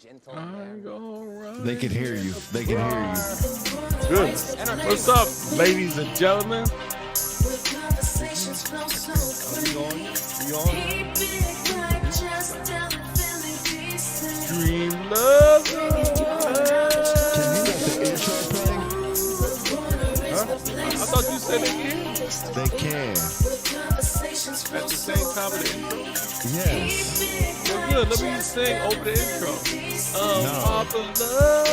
They can hear you. They can hear you. Good. What's up, ladies and gentlemen? Dream love. I thought you said they can. They can. At the same time of the intro? Yes. Well, good. Let me sing over the intro. No. Papa love.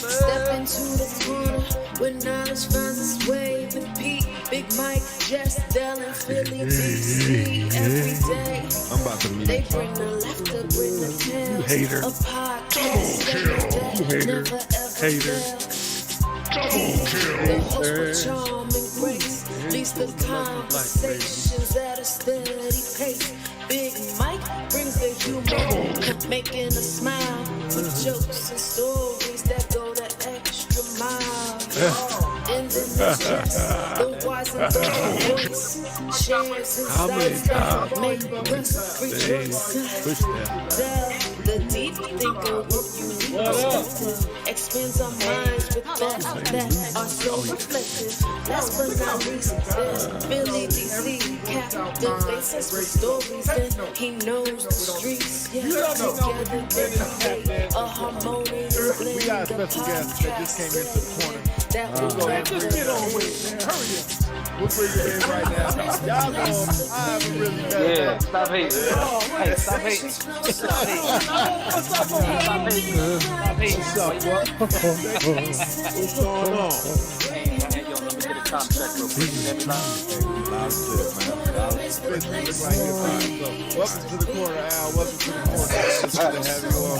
Step into the corner where knowledge finds its way with Pete, Big Mike, Jess, Dell, and Philly DC every day. I'm about to mute. They bring the laughter, bring the tales. Hater. A podcast You hater. never Hater. The host with charm and grace leads the conversations at a steady pace. Big Mike brings the humor, making a smile with jokes and stories that go the extra mile. And then there's Jess, the wise and the voice, shares How many insights that times make us rejoice. Push that. The deep thinker with you expands our minds with facts that are so reflective. Last but not least, there's Billy DC, captivates with stories that he knows the streets. Yeah, together they create a harmonious blend. We got a special guest that just came into the corner. We'll go ahead and bring it on with it, man. Hurry up. We'll bring it in right now. Y'all know I haven't really met Yeah, him. stop hating. Hey, stop hating. Stop hating. Stop hating. What's up, what? What's going on? Hey, yo, let me get a top check real quick. You hear me loud? Loud shit, man. Loud shit. Look like hip-hop. So, welcome to the corner, Al. Welcome to the corner. It's good to have you on.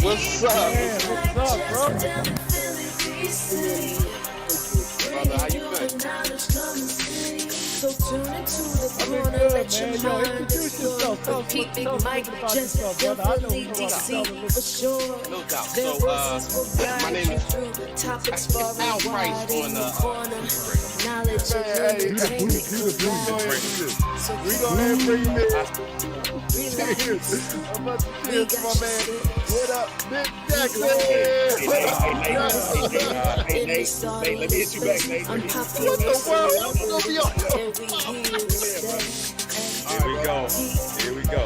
What's up? What's up, bro? Brother, how you been? So tune into the corner, let your mind explore. Repeat Big Mike, just definitely DC for sure. No doubt. Their So, voices will my guide name you is through topics far and Al Price wide in on the corner. Knowledge and entertainment. So We gonna have to bring him in. relax. Cheers. I'm about to We cheers, got my man. you. What up, Big Jackson? In the stars, let me hit you back, Nate. unpopular What the world? I'm gonna be on. and we here to stay. Here we go. Here we go.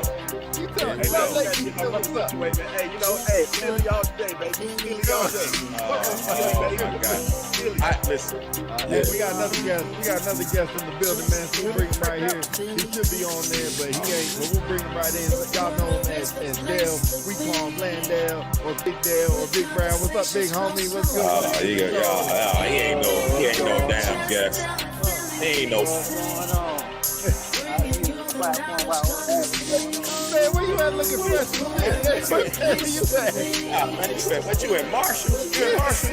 You tell me, y'all ladies, you know what's up? Hey, you know, hey, Philly all day, baby. Philly all day. Listen. Yeah, we got another guest. We got another guest in the building, man. So we'll bring him right here. He should be on there, but he ain't. But we'll bring him right in. Y'all know him as Dale. We call him Landale or Big Dale or Big Brown. What's up, big homie? What's good? He ain't no damn guest. He ain't no. Man, where you at looking fresh? Where you at? What you in Marshall? You in Marshall?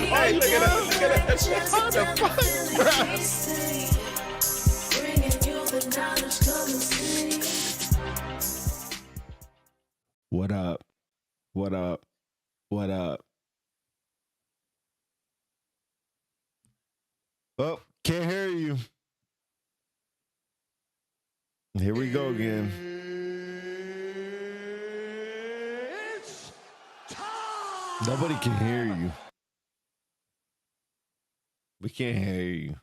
Hey, look at that. Look at that. What the fuck, bro? What up? What up? What up? Oh, can't hear you. Here we go again. Nobody can hear you. We can't hear you.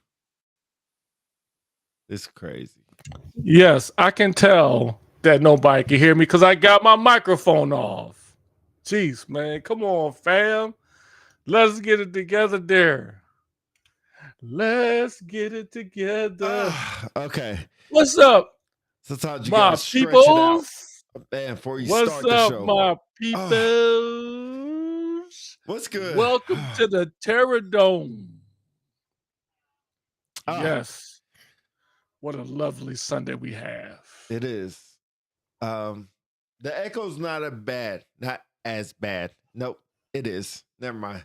It's crazy. Yes, I can tell that nobody can hear me because I got my microphone off. Jeez, man. Come on, fam. Let's get it together there. Let's get it together. Okay. What's up, Sometimes you my gotta stretch it out. peoples? Man, before you What's start the up, show. my peoples? What's good? Welcome to the Terror Dome. Ah, Yes. What a lovely Sunday we have. It is. The echo's not as bad. Nope, it is. Never mind.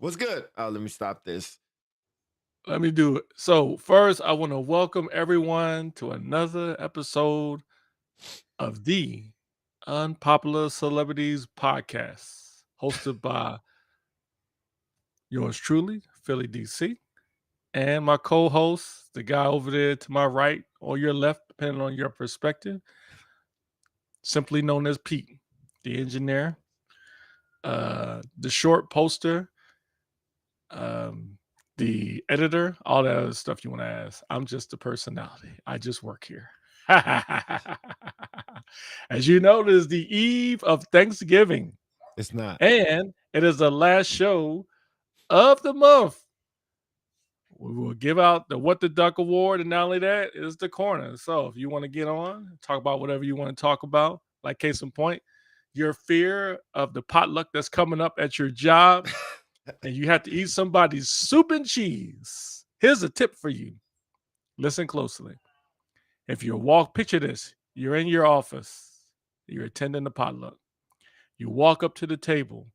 What's good? Oh, let me stop this. Let me do it. So, first, I want to welcome everyone to another episode of the Unpopular Celebrities Podcast, hosted by yours truly, Philly DC. and my co-host, the guy over there to my right or your left, depending on your perspective, simply known as Pete, the engineer, the short poster, the editor, all that other stuff you want to ask. I'm just a personality. I just work here. As you know, it is the eve of Thanksgiving, It's not. and it is the last show of the month. We will give out the What the Duck Award, and not only that, is the corner. So if you want to get on, talk about whatever you want to talk about, like case in point, your fear of the potluck that's coming up at your job, and you have to eat somebody's soup and cheese. Here's a tip for you. Listen closely. If you picture this, you're in your office, you're attending the potluck. You walk up to the table,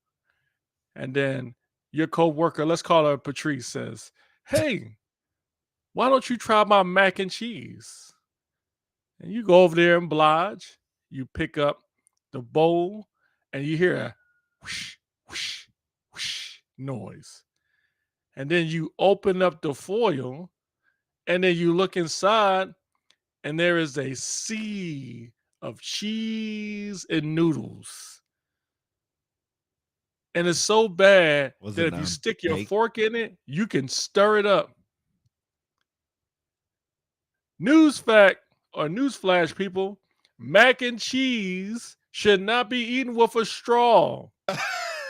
and then your co-worker, let's call her Patrice, says, "Hey, why don't you try my mac and cheese?" And you go over there and oblige. You pick up the bowl, and you hear a whoosh, whoosh, whoosh noise. And then you open up the foil, and then you look inside, and there is a sea of cheese and noodles. And it's so bad Was that it if you not stick your baked? fork in it, you can stir it up. Newsflash, people, mac and cheese should not be eaten with a straw.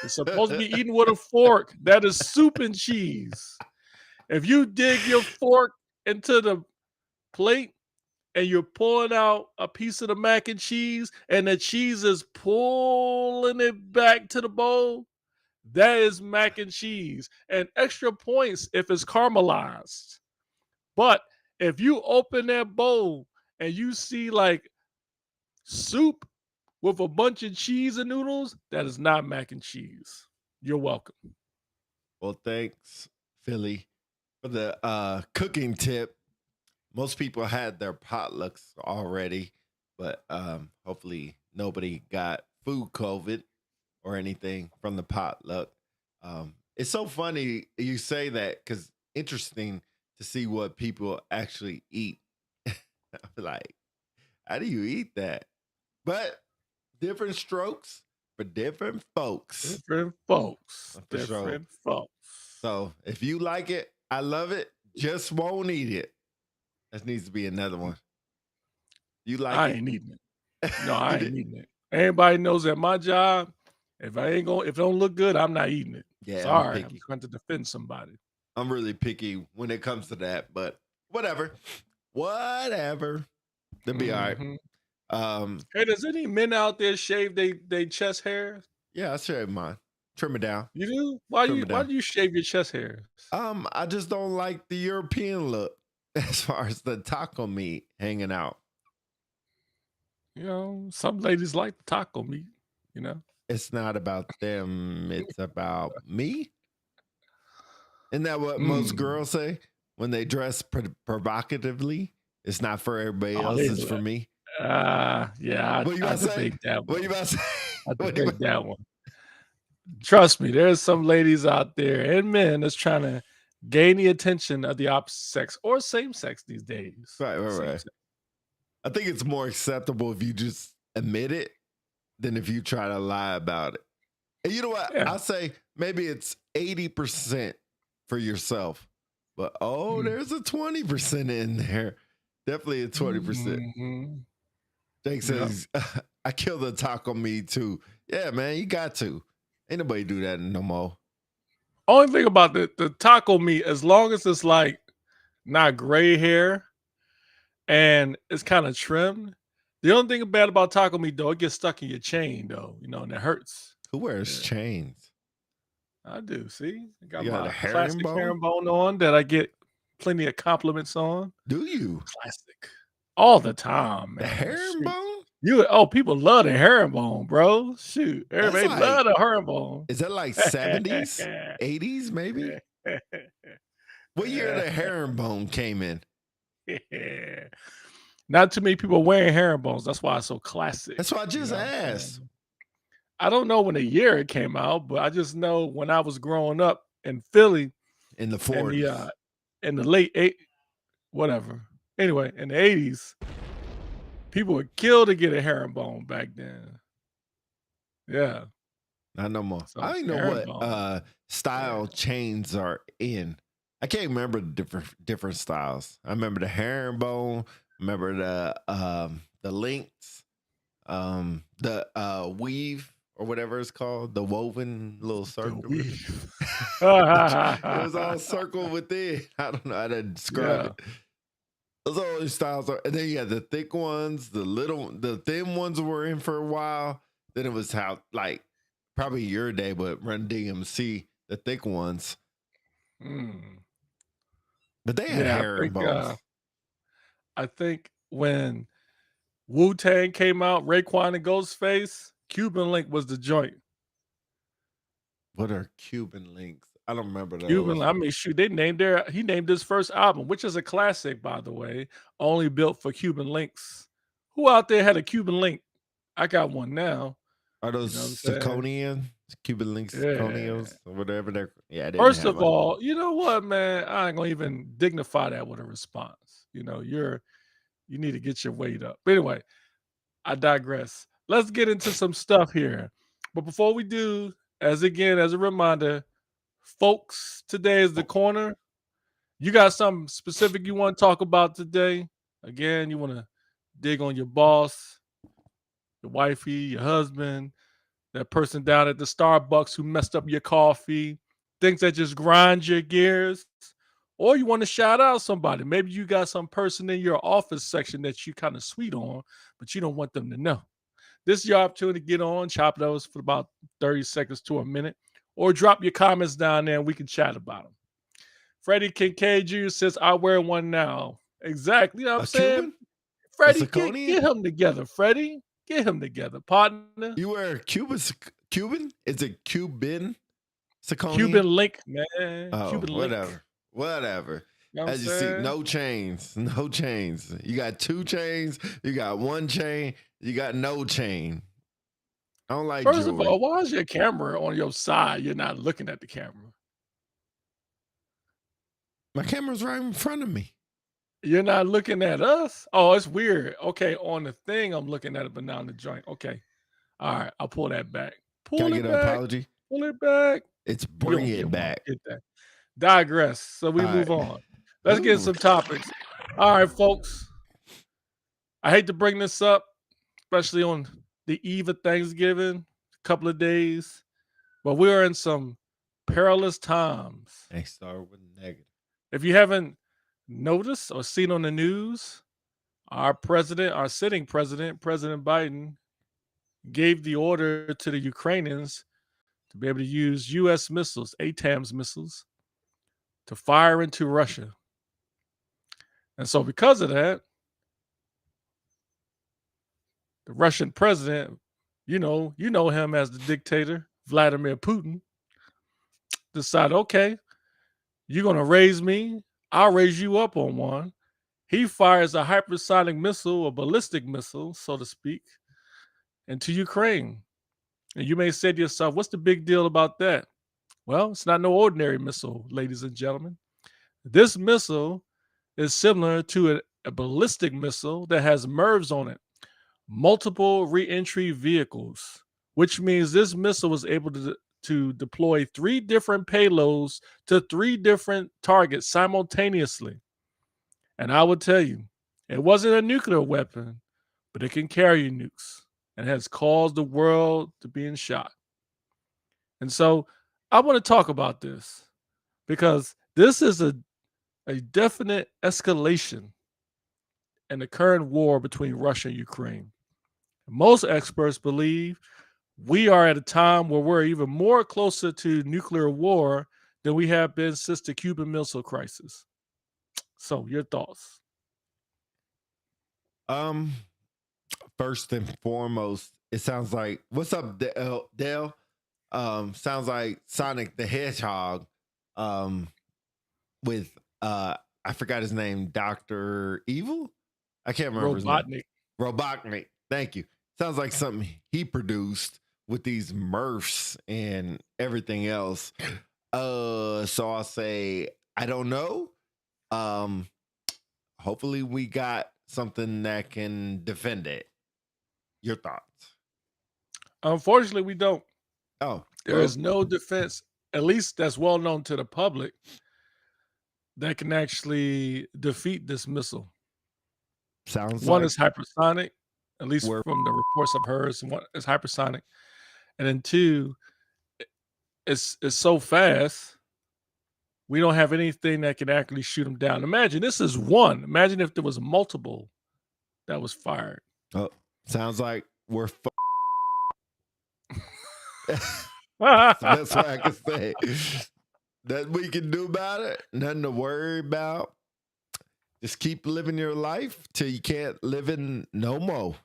It's supposed to be eaten with a fork. That is soup and cheese. If you dig your fork into the plate and you're pulling out a piece of the mac and cheese and the cheese is pulling it back to the bowl, that is mac and cheese. And extra points if it's caramelized. But if you open that bowl and you see like soup with a bunch of cheese and noodles, that is not mac and cheese. You're welcome. Well, thanks, Philly, for the cooking tip. Most people had their potlucks already, but hopefully nobody got food COVID or anything from the potluck. It's so funny you say that because interesting to see what people actually eat. I'm like, how do you eat that? But different strokes for different folks. Different folks. For sure. Different folks. So if you like it, I love it. Just won't eat it. That needs to be another one. You like I it? ain't eating it. No, I ain't eating it. Everybody knows at my job, if it don't look good, I'm not eating it. Yeah, Sorry, I'm picky. trying to defend somebody. I'm really picky when it comes to that, but whatever. Whatever. They'll be all right. Mhm. Hey, does any men out there shave they chest hair? Yeah, I shave mine. Trim it down. You do? Why Trim it why down. do you shave your chest hairs? I just don't like the European look as far as the taco meat hanging out. You know, some ladies like the taco meat, you know. It's not about them, it's about me. Isn't that what most girls say when they dress provocatively? It's not for everybody Oh, else, they it's do for that. me. Yeah, What you I about to say? debate that What one. you about to say? I What you debate that one. Trust me, there's some ladies out there and men that's trying to gain the attention of the opposite sex or same sex these days. Right. Same Right. sex. I think it's more acceptable if you just admit it than if you try to lie about it. And you know what? Yeah. I'll say maybe it's 80% for yourself, but there's a 20% in there. Definitely a 20%. Mhm. Jake says, I killed the taco meat too. Yeah, man, you got to. Ain't nobody do that no more. Only thing about the taco meat, as long as it's like not gray hair and it's kind of trimmed. The only thing bad about taco meat though, it gets stuck in your chain though, you know, and it hurts. Who wears Yeah. chains? I do. See, I got You got my a classic herringbone? herringbone on that I get plenty of compliments on. Do you? Classic, all the time, The man. Shoot. herringbone? People love the herringbone, bro. Shoot, everybody like- love the herringbone. Is that like 70s, 80s, maybe? What year the herringbone came in? Not too many people wearing herringbones. That's why it's so classic. That's what I just you know? asked. I don't know when the year it came out, but I just know when I was growing up in Philly In the in 40s. in the late whatever. Anyway, in the 80s, people would kill to get a herringbone back then. Yeah. Not no more. So I don't know what herringbone. style Yeah. chains are in. I can't remember the different styles. I remember the herringbone. Remember the links, the weave or whatever it's called, the woven little The circle. weave. It was all circle within. I don't know how to describe Yeah. it. Those all these styles are, and then you had the thick ones, the thin ones were in for a while. Then it was how like probably your day, but Run DMC, the thick ones. Mm. But they had Yeah, herringbones. I think when Wu-Tang came out, Raekwon and Ghostface, Cuban Link was the joint. What are Cuban links? I don't remember those. Cuban, I mean, shoot, he named his first album, which is a classic, by the way, only built for Cuban links. Who out there had a Cuban link? I got one now. Are those You know what I'm saying? zirconian? Cuban links, Yeah. zirconios, or whatever they're. Yeah, I didn't First have of all, you know what, man? I ain't gonna even dignify that with a response. You know, you need to get your weight up. But anyway, I digress. Let's get into some stuff here. But before we do, as a reminder, folks, today is the corner. You got something specific you want to talk about today? Again, you want to dig on your boss, your wifey, your husband, that person down at the Starbucks who messed up your coffee, things that just grind your gears, or you want to shout out somebody. Maybe you got some person in your office section that you kind of sweet on, but you don't want them to know. This is your opportunity to get on, chop those for about 30 seconds to a minute, or drop your comments down there and we can chat about them. Freddie Kincaid Jr. says, I wear one now. Exactly. You know what I'm saying? Cuban? Freddie, zirconian? get him together, Freddie. Get him together, partner. You wear Cuban? Is it Cuban? Zirconian? Cuban link, man. Oh, Cuban link. whatever. You know what As I'm you see, saying? no chains. You got 2 chains. You got 1 chain. You got no chain. I don't like First jewelry. of all, why is your camera on your side? You're not looking at the camera. My camera's right in front of me. You're not looking at us? Oh, it's weird. Okay, on the thing, I'm looking at it, but not on the joint. Okay. All right, I'll pull that back. Can I get an apology? Pull it back. It's You bring don't it get one. back. Get that. Digress. So we All move right. on. Let's get Ooh. some topics. All right, folks. I hate to bring this up, especially on the eve of Thanksgiving, a couple of days, but we are in some perilous times. They start with negative. If you haven't noticed or seen on the news, our sitting president, President Biden, gave the order to the Ukrainians to be able to use U.S. missiles, ATAMS missiles, to fire into Russia. And so because of that, the Russian president, you know him as the dictator, Vladimir Putin, decided, okay, you're going to raise me, I'll raise you up on one. He fires a hypersonic missile, a ballistic missile, so to speak, into Ukraine. And you may say to yourself, what's the big deal about that? Well, it's not no ordinary missile, ladies and gentlemen. This missile is similar to a ballistic missile that has MIRVs on it, multiple re-entry vehicles, which means this missile was able to deploy 3 different payloads to 3 different targets simultaneously. And I will tell you, it wasn't a nuclear weapon, but it can carry nukes and has caused the world to be in shock. And so I want to talk about this because this is a definite escalation in the current war between Russia and Ukraine. Most experts believe we are at a time where we're even more closer to nuclear war than we have been since the Cuban Missile Crisis. So, your thoughts? First and foremost, it sounds like, what's up, Dale? Sounds like Sonic the Hedgehog with I forgot his name, Dr. Evil? I can't remember his name. Robotnik. Thank you. Sounds like something he produced with these MRFs and everything else. So I'll say, I don't know. Hopefully we got something that can defend it. Your thoughts? Unfortunately, we don't. Oh, There is no defense, at least that's well known to the public, that can actually defeat this missile. sounds One like is hypersonic, at least we're from the reports I've heard. One is hypersonic, and then two, it's so fast. We don't have anything that can actually shoot them down. Imagine this is one. Imagine if there was multiple that was fired. sounds like we're. That's what I can say. That we can do about it. Nothing to worry about. Just keep living your life till you can't live in no more.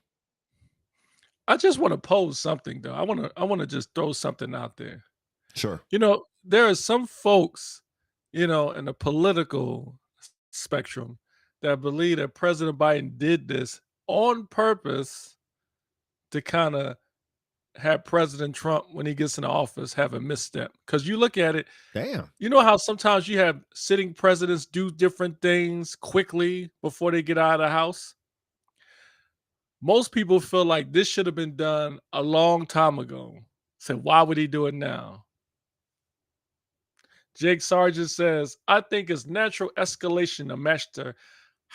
I just want to pose something though. I want to just throw something out there. Sure. There are some folks, in the political spectrum that believe that President Biden did this on purpose to kind of have President Trump, when he gets in office, have a misstep. Because you look at it, Damn. you know how sometimes you have sitting presidents do different things quickly before they get out of the house? Most people feel like this should have been done a long time ago. So why would he do it now? Jake Sargent says, I think it's natural escalation to match the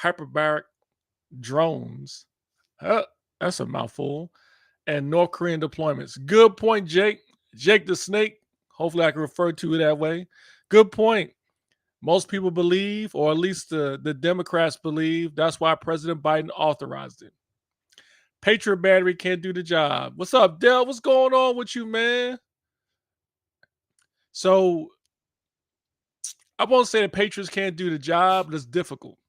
hyperbaric drones. That's a mouthful. And North Korean deployments. Good point, Jake. Jake the Snake. Hopefully I can refer to it that way. Good point. Most people believe, or at least the Democrats believe, that's why President Biden authorized it. Patriot battery can't do the job. What's up, Dell? What's going on with you, man? So I won't say the Patriots can't do the job, but it's difficult.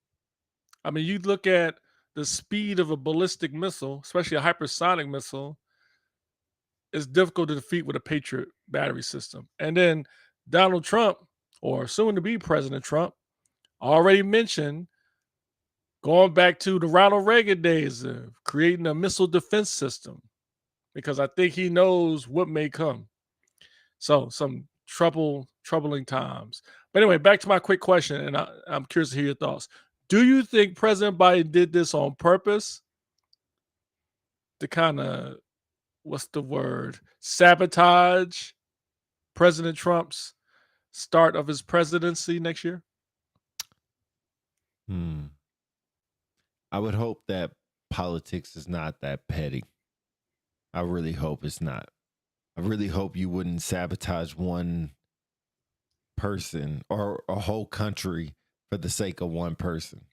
I mean, you look at the speed of a ballistic missile, especially a hypersonic missile, it's difficult to defeat with a Patriot battery system. And then Donald Trump, or soon to be President Trump, already mentioned going back to the Ronald Reagan days of creating a missile defense system, because I think he knows what may come. So some troubling times. But anyway, back to my quick question, and I'm curious to hear your thoughts. Do you think President Biden did this on purpose to kind of, sabotage President Trump's start of his presidency next year? I would hope that politics is not that petty. I really hope it's not. I really hope you wouldn't sabotage one person or a whole country for the sake of one person.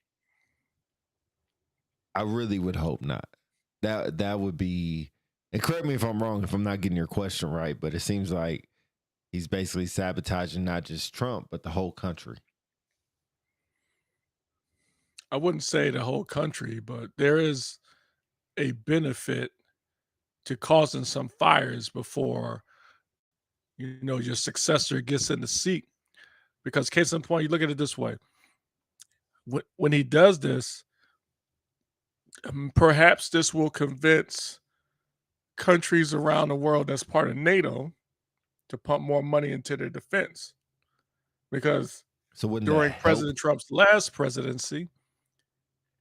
I really would hope not. That would be, and correct me if I'm wrong, if I'm not getting your question right, but it seems like he's basically sabotaging not just Trump, but the whole country. I wouldn't say the whole country, but there is a benefit to causing some fires before your successor gets in the seat. Because case in point, you look at it this way: when he does this, perhaps this will convince countries around the world that's part of NATO to pump more money into their defense. Because So wouldn't during that help? President Trump's last presidency,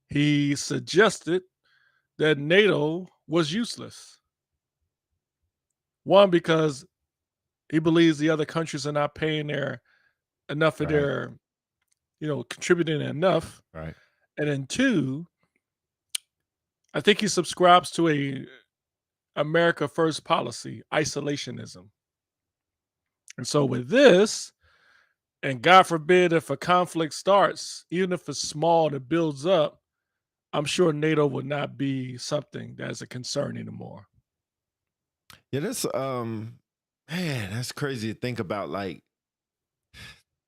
he suggested that NATO was useless. One, because he believes the other countries are not paying enough of Right. their, contributing enough. Right. And then two, I think he subscribes to a America First policy, isolationism. And so with this, and God forbid if a conflict starts, even if it's small and it builds up, I'm sure NATO would not be something that is a concern anymore. Yeah, that's man, that's crazy to think about. Like,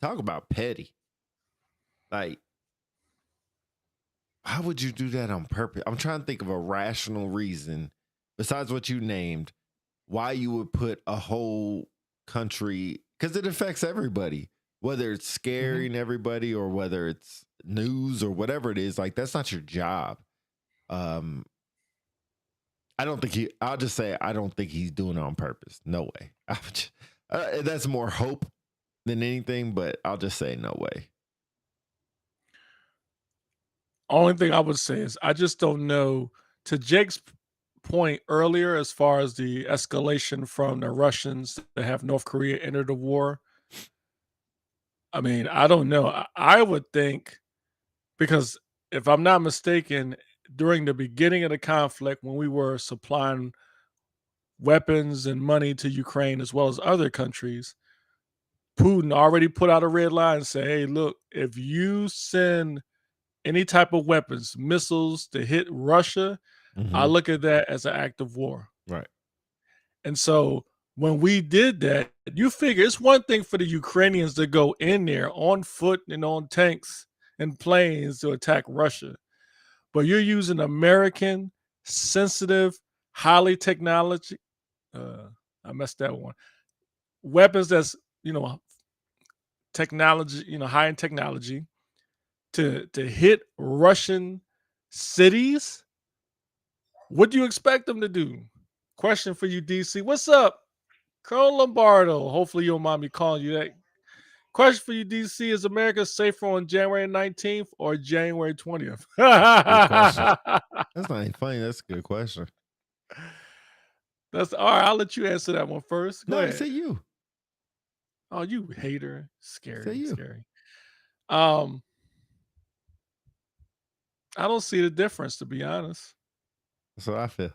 talk about petty. Like, how would you do that on purpose? I'm trying to think of a rational reason besides what you named why you would put a whole country, because it affects everybody, whether it's scaring everybody or whether it's news or whatever it is. Like, that's not your job. I don't think I'll just say I don't think he's doing it on purpose. No way. That's more hope than anything, but I'll just say no way. Only thing I would say is I just don't know. To Jake's point earlier, as far as the escalation from the Russians to have North Korea enter the war, I mean, I don't know. I would think, because if I'm not mistaken, during the beginning of the conflict, when we were supplying weapons and money to Ukraine as well as other countries, Putin already put out a red line and said, hey, look, if you send any type of weapons, missiles to hit Russia, I Mhm. look at that as an act of war. Right. And so when we did that, you figure it's one thing for the Ukrainians to go in there on foot and on tanks and planes to attack Russia. But you're using American, sensitive, highly technology. I messed that one. Weapons that's, technology, high in technology to hit Russian cities. What do you expect them to do? Question for you, DC. What's up, Colonel Lombardo? Hopefully you don't mind me calling you that. Question for you, DC. Is America safer on January 19th or January 20th? question. That's not even funny. That's a good question. That's all right. I'll let you answer that one first. Go No, I ahead. say you. Oh, you hater. Scary. Say you. Scary. I don't see the difference, to be honest. That's what I feel.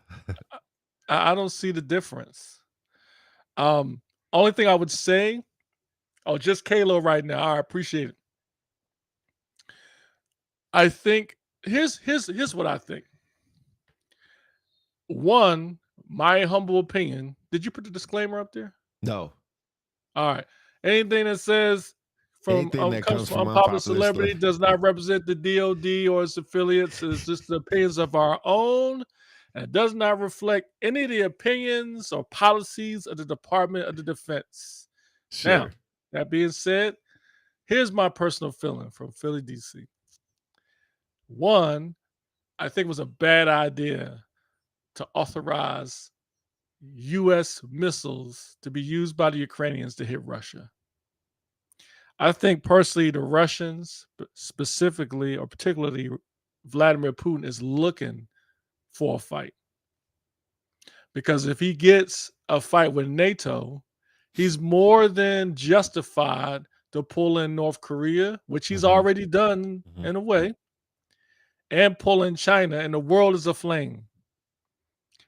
I don't see the difference. Only thing I would say, just Kalo right now. I appreciate it. I think here's what I think. One, my humble opinion. Did you put the disclaimer up there? No. All right. Anything that says Anything that comes from unpopular celebrity does not represent the DOD or its affiliates. It's just the opinions of our own, and it does not reflect any of the opinions or policies of the Department of the Defense. Sure. Now, that being said, here's my personal feeling from Philly, DC. One, I think it was a bad idea to authorize U.S. missiles to be used by the Ukrainians to hit Russia. I think personally the Russians, specifically or particularly Vladimir Putin, is looking for a fight. Because if he gets a fight with NATO, he's more than justified to pull in North Korea, which he's already done in a way, and pull in China, and the world is aflame.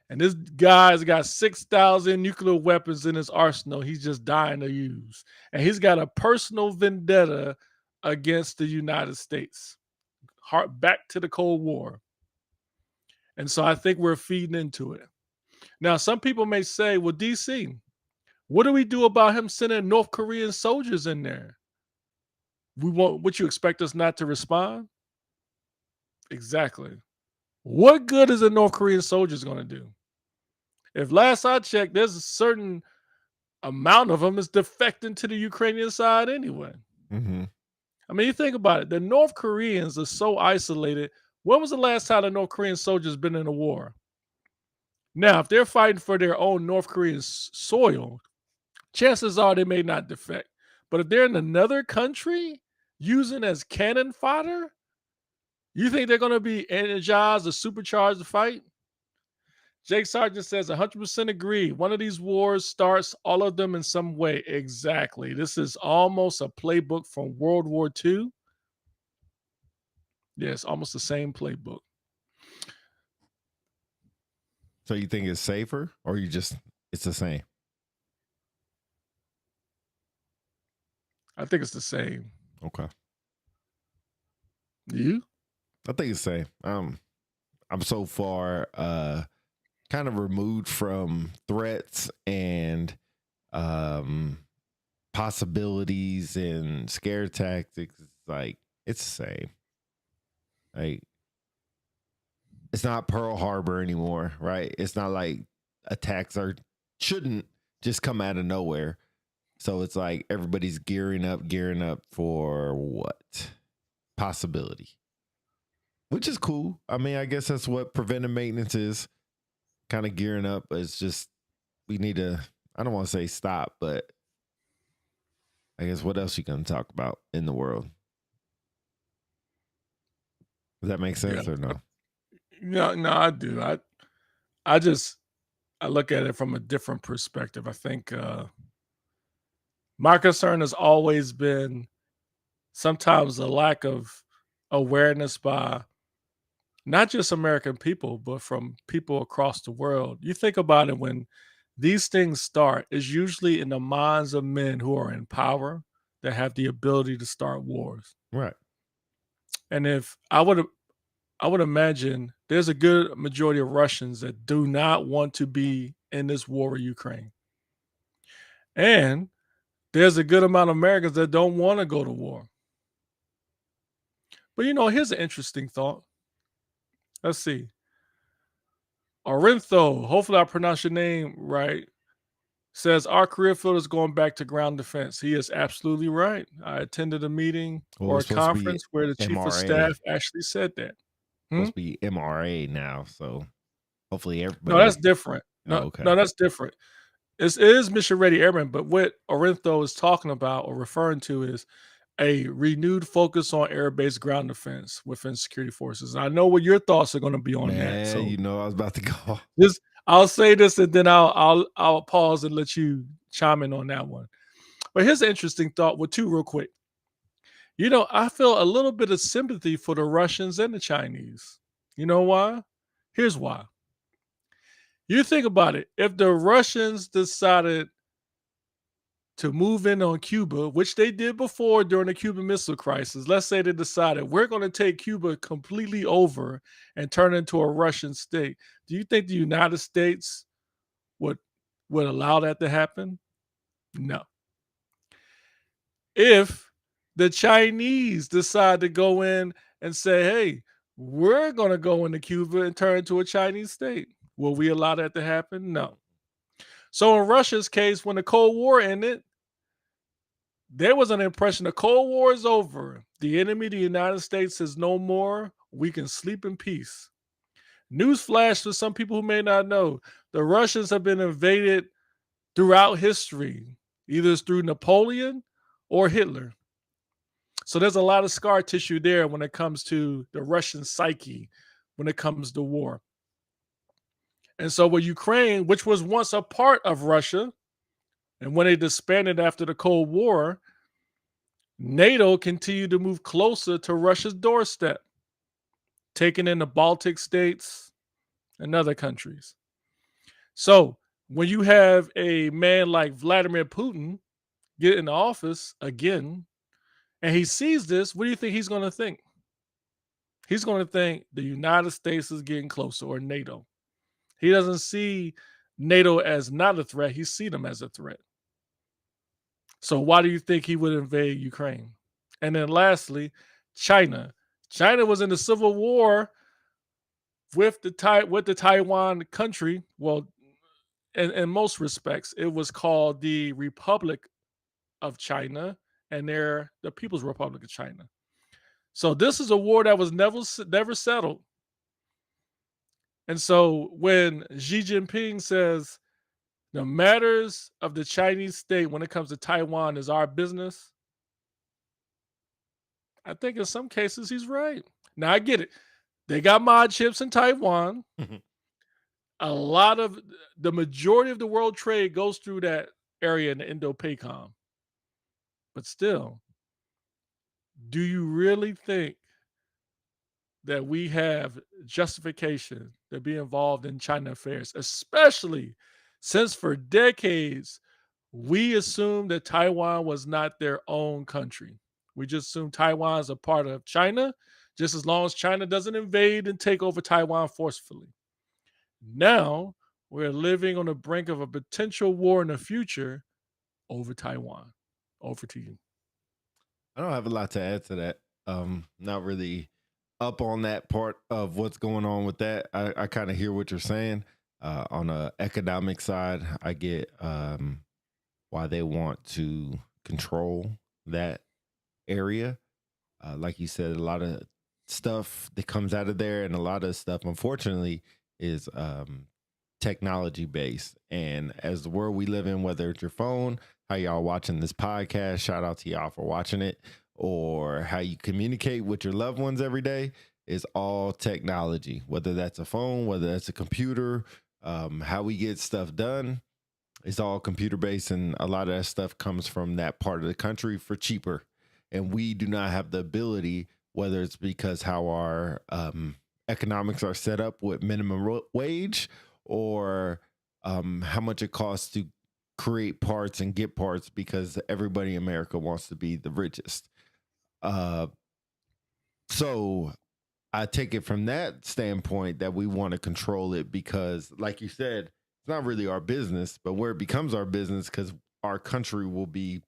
And this guy's got 6,000 nuclear weapons in his arsenal he's just dying to use. And he's got a personal vendetta against the United States. Back to the Cold War. And so I think we're feeding into it. Now, some people may say, well, DC, what do we do about him sending North Korean soldiers in there? Would you expect us not to respond? Exactly. What good is a North Korean soldiers going to do? If last I checked, there's a certain amount of them is defecting to the Ukrainian side anyway. I mean, you think about it. The North Koreans are so isolated. When was the last time the North Korean soldiers been in a war? Now, if they're fighting for their own North Korean soil, chances are they may not defect. But if they're in another country using as cannon fodder, you think they're going to be energized or supercharged to fight? Jake Sargent says 100% agree. One of these wars starts all of them in some way. Exactly. This is almost a playbook from World War II. Yeah, it's almost the same playbook. So you think it's safer, or it's the same? I think it's the same. Okay. You? I think it's the same. I'm so far kind of removed from threats and possibilities and scare tactics. Like, it's the same. Like, it's not Pearl Harbor anymore, right? It's not like attacks shouldn't just come out of nowhere. So it's like everybody's gearing up for what? Possibility. Which is cool. I mean, I guess that's what preventive maintenance is. Kind of gearing up. It's just, we need to, I don't want to say stop, but I guess what else you going to talk about in the world? Does that make sense or no? No, I do. I look at it from a different perspective. I think my concern has always been sometimes the lack of awareness by not just American people, but from people across the world. You think about it, when these things start, it's usually in the minds of men who are in power that have the ability to start wars. Right. And if I would imagine there's a good majority of Russians that do not want to be in this war with Ukraine. And there's a good amount of Americans that don't want to go to war. But here's an interesting thought. Let's see. Orintho, hopefully I pronounced your name right, says our career field is going back to ground defense. He is absolutely right. I attended a meeting or a conference where the chief of staff actually said that. Supposed to be MRA now, so hopefully everybody. No, that's different. No, okay. No, that's different. It is Mission Ready Airmen, but what Orintho is talking about or referring to is a renewed focus on air-based ground defense within security forces. And I know what your thoughts are going to be on that. So I was about to go. I'll say this and then I'll pause and let you chime in on that one. But here's an interesting thought with two real quick. I feel a little bit of sympathy for the Russians and the Chinese. You know why? Here's why. You think about it. If the Russians decided to move in on Cuba, which they did before during the Cuban Missile Crisis, let's say they decided we're going to take Cuba completely over and turn it into a Russian state. Do you think the United States would allow that to happen? No. If the Chinese decide to go in and say, hey, we're going to go into Cuba and turn it into a Chinese state, will we allow that to happen? No. So in Russia's case, when the Cold War ended, there was an impression the Cold War is over. The enemy, the United States, is no more. We can sleep in peace. Newsflash for some people who may not know, the Russians have been invaded throughout history, either through Napoleon or Hitler. So there's a lot of scar tissue there when it comes to the Russian psyche, when it comes to war. And so with Ukraine, which was once a part of Russia, and when they disbanded after the Cold War, NATO continued to move closer to Russia's doorstep, taking in the Baltic states and other countries. So when you have a man like Vladimir Putin get in office again, and he sees this, what do you think he's going to think? He's going to think the United States is getting closer, or NATO. He doesn't see NATO as not a threat. He sees them as a threat. So why do you think he would invade Ukraine? And then lastly, China. China was in the Civil War with the Taiwan country. Well, in most respects, it was called the Republic of China, and they're the People's Republic of China. So this is a war that was never settled. And so when Xi Jinping says the matters of the Chinese state when it comes to Taiwan is our business, I think in some cases he's right. Now I get it. They got mod chips in Taiwan. A lot of the majority of the world trade goes through that area in the Indo-PACOM. But still, do you really think that we have justification to be involved in China affairs, especially since for decades we assumed that Taiwan was not their own country? We just assumed Taiwan is a part of China, just as long as China doesn't invade and take over Taiwan forcefully. Now we're living on the brink of a potential war in the future over Taiwan. Over to you. I don't have a lot to add to that. Not really up on that part of what's going on with that. I kind of hear what you're saying. On the economic side, I get why they want to control that area. Like you said, a lot of stuff that comes out of there, and a lot of stuff, unfortunately, is technology based. And as the world we live in, whether it's your phone, how y'all watching this podcast, shout out to y'all for watching it, or how you communicate with your loved ones every day, is all technology, whether that's a phone, whether that's a computer, how we get stuff done. It's all computer based, and a lot of that stuff comes from that part of the country for cheaper. And we do not have the ability, whether it's because how our economics are set up with minimum wage, or how much it costs to create parts and get parts, because everybody in America wants to be the richest. So I take it from that standpoint that we want to control it, because, like you said, it's not really our business, but where it becomes our business, because our country will be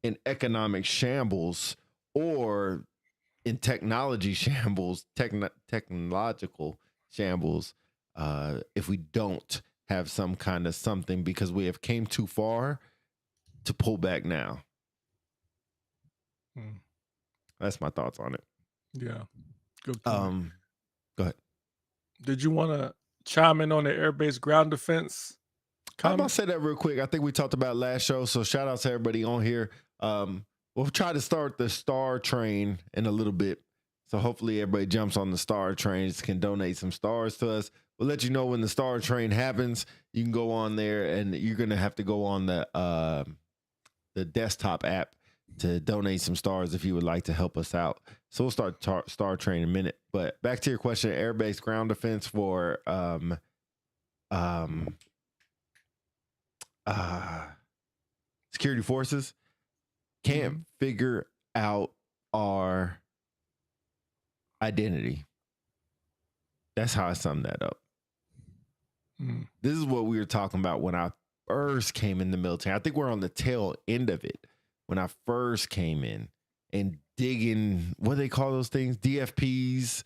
in economic shambles or in technology shambles, technological shambles, if we don't have some kind of something, because we have came too far to pull back now. That's my thoughts on it. Yeah. Good point. Go ahead. Did you want to chime in on the air base ground defense I'm gonna comment? say that real quick. I think we talked about it last show, so shout out to everybody on here. We'll try to start the Star Train in a little bit, so hopefully everybody jumps on the Star Trains, can donate some stars to us. We'll let you know when the Star Train happens. You can go on there, and you're gonna have to go on the desktop app to donate some stars if you would like to help us out. So we'll start Star Train in a minute. But back to your question, air base ground defense for security forces can't figure out our identity. That's how I sum that up. This is what we were talking about when I first came in the military. I think we're on the tail end of it. When I first came in and digging, what do they call those things? DFPs,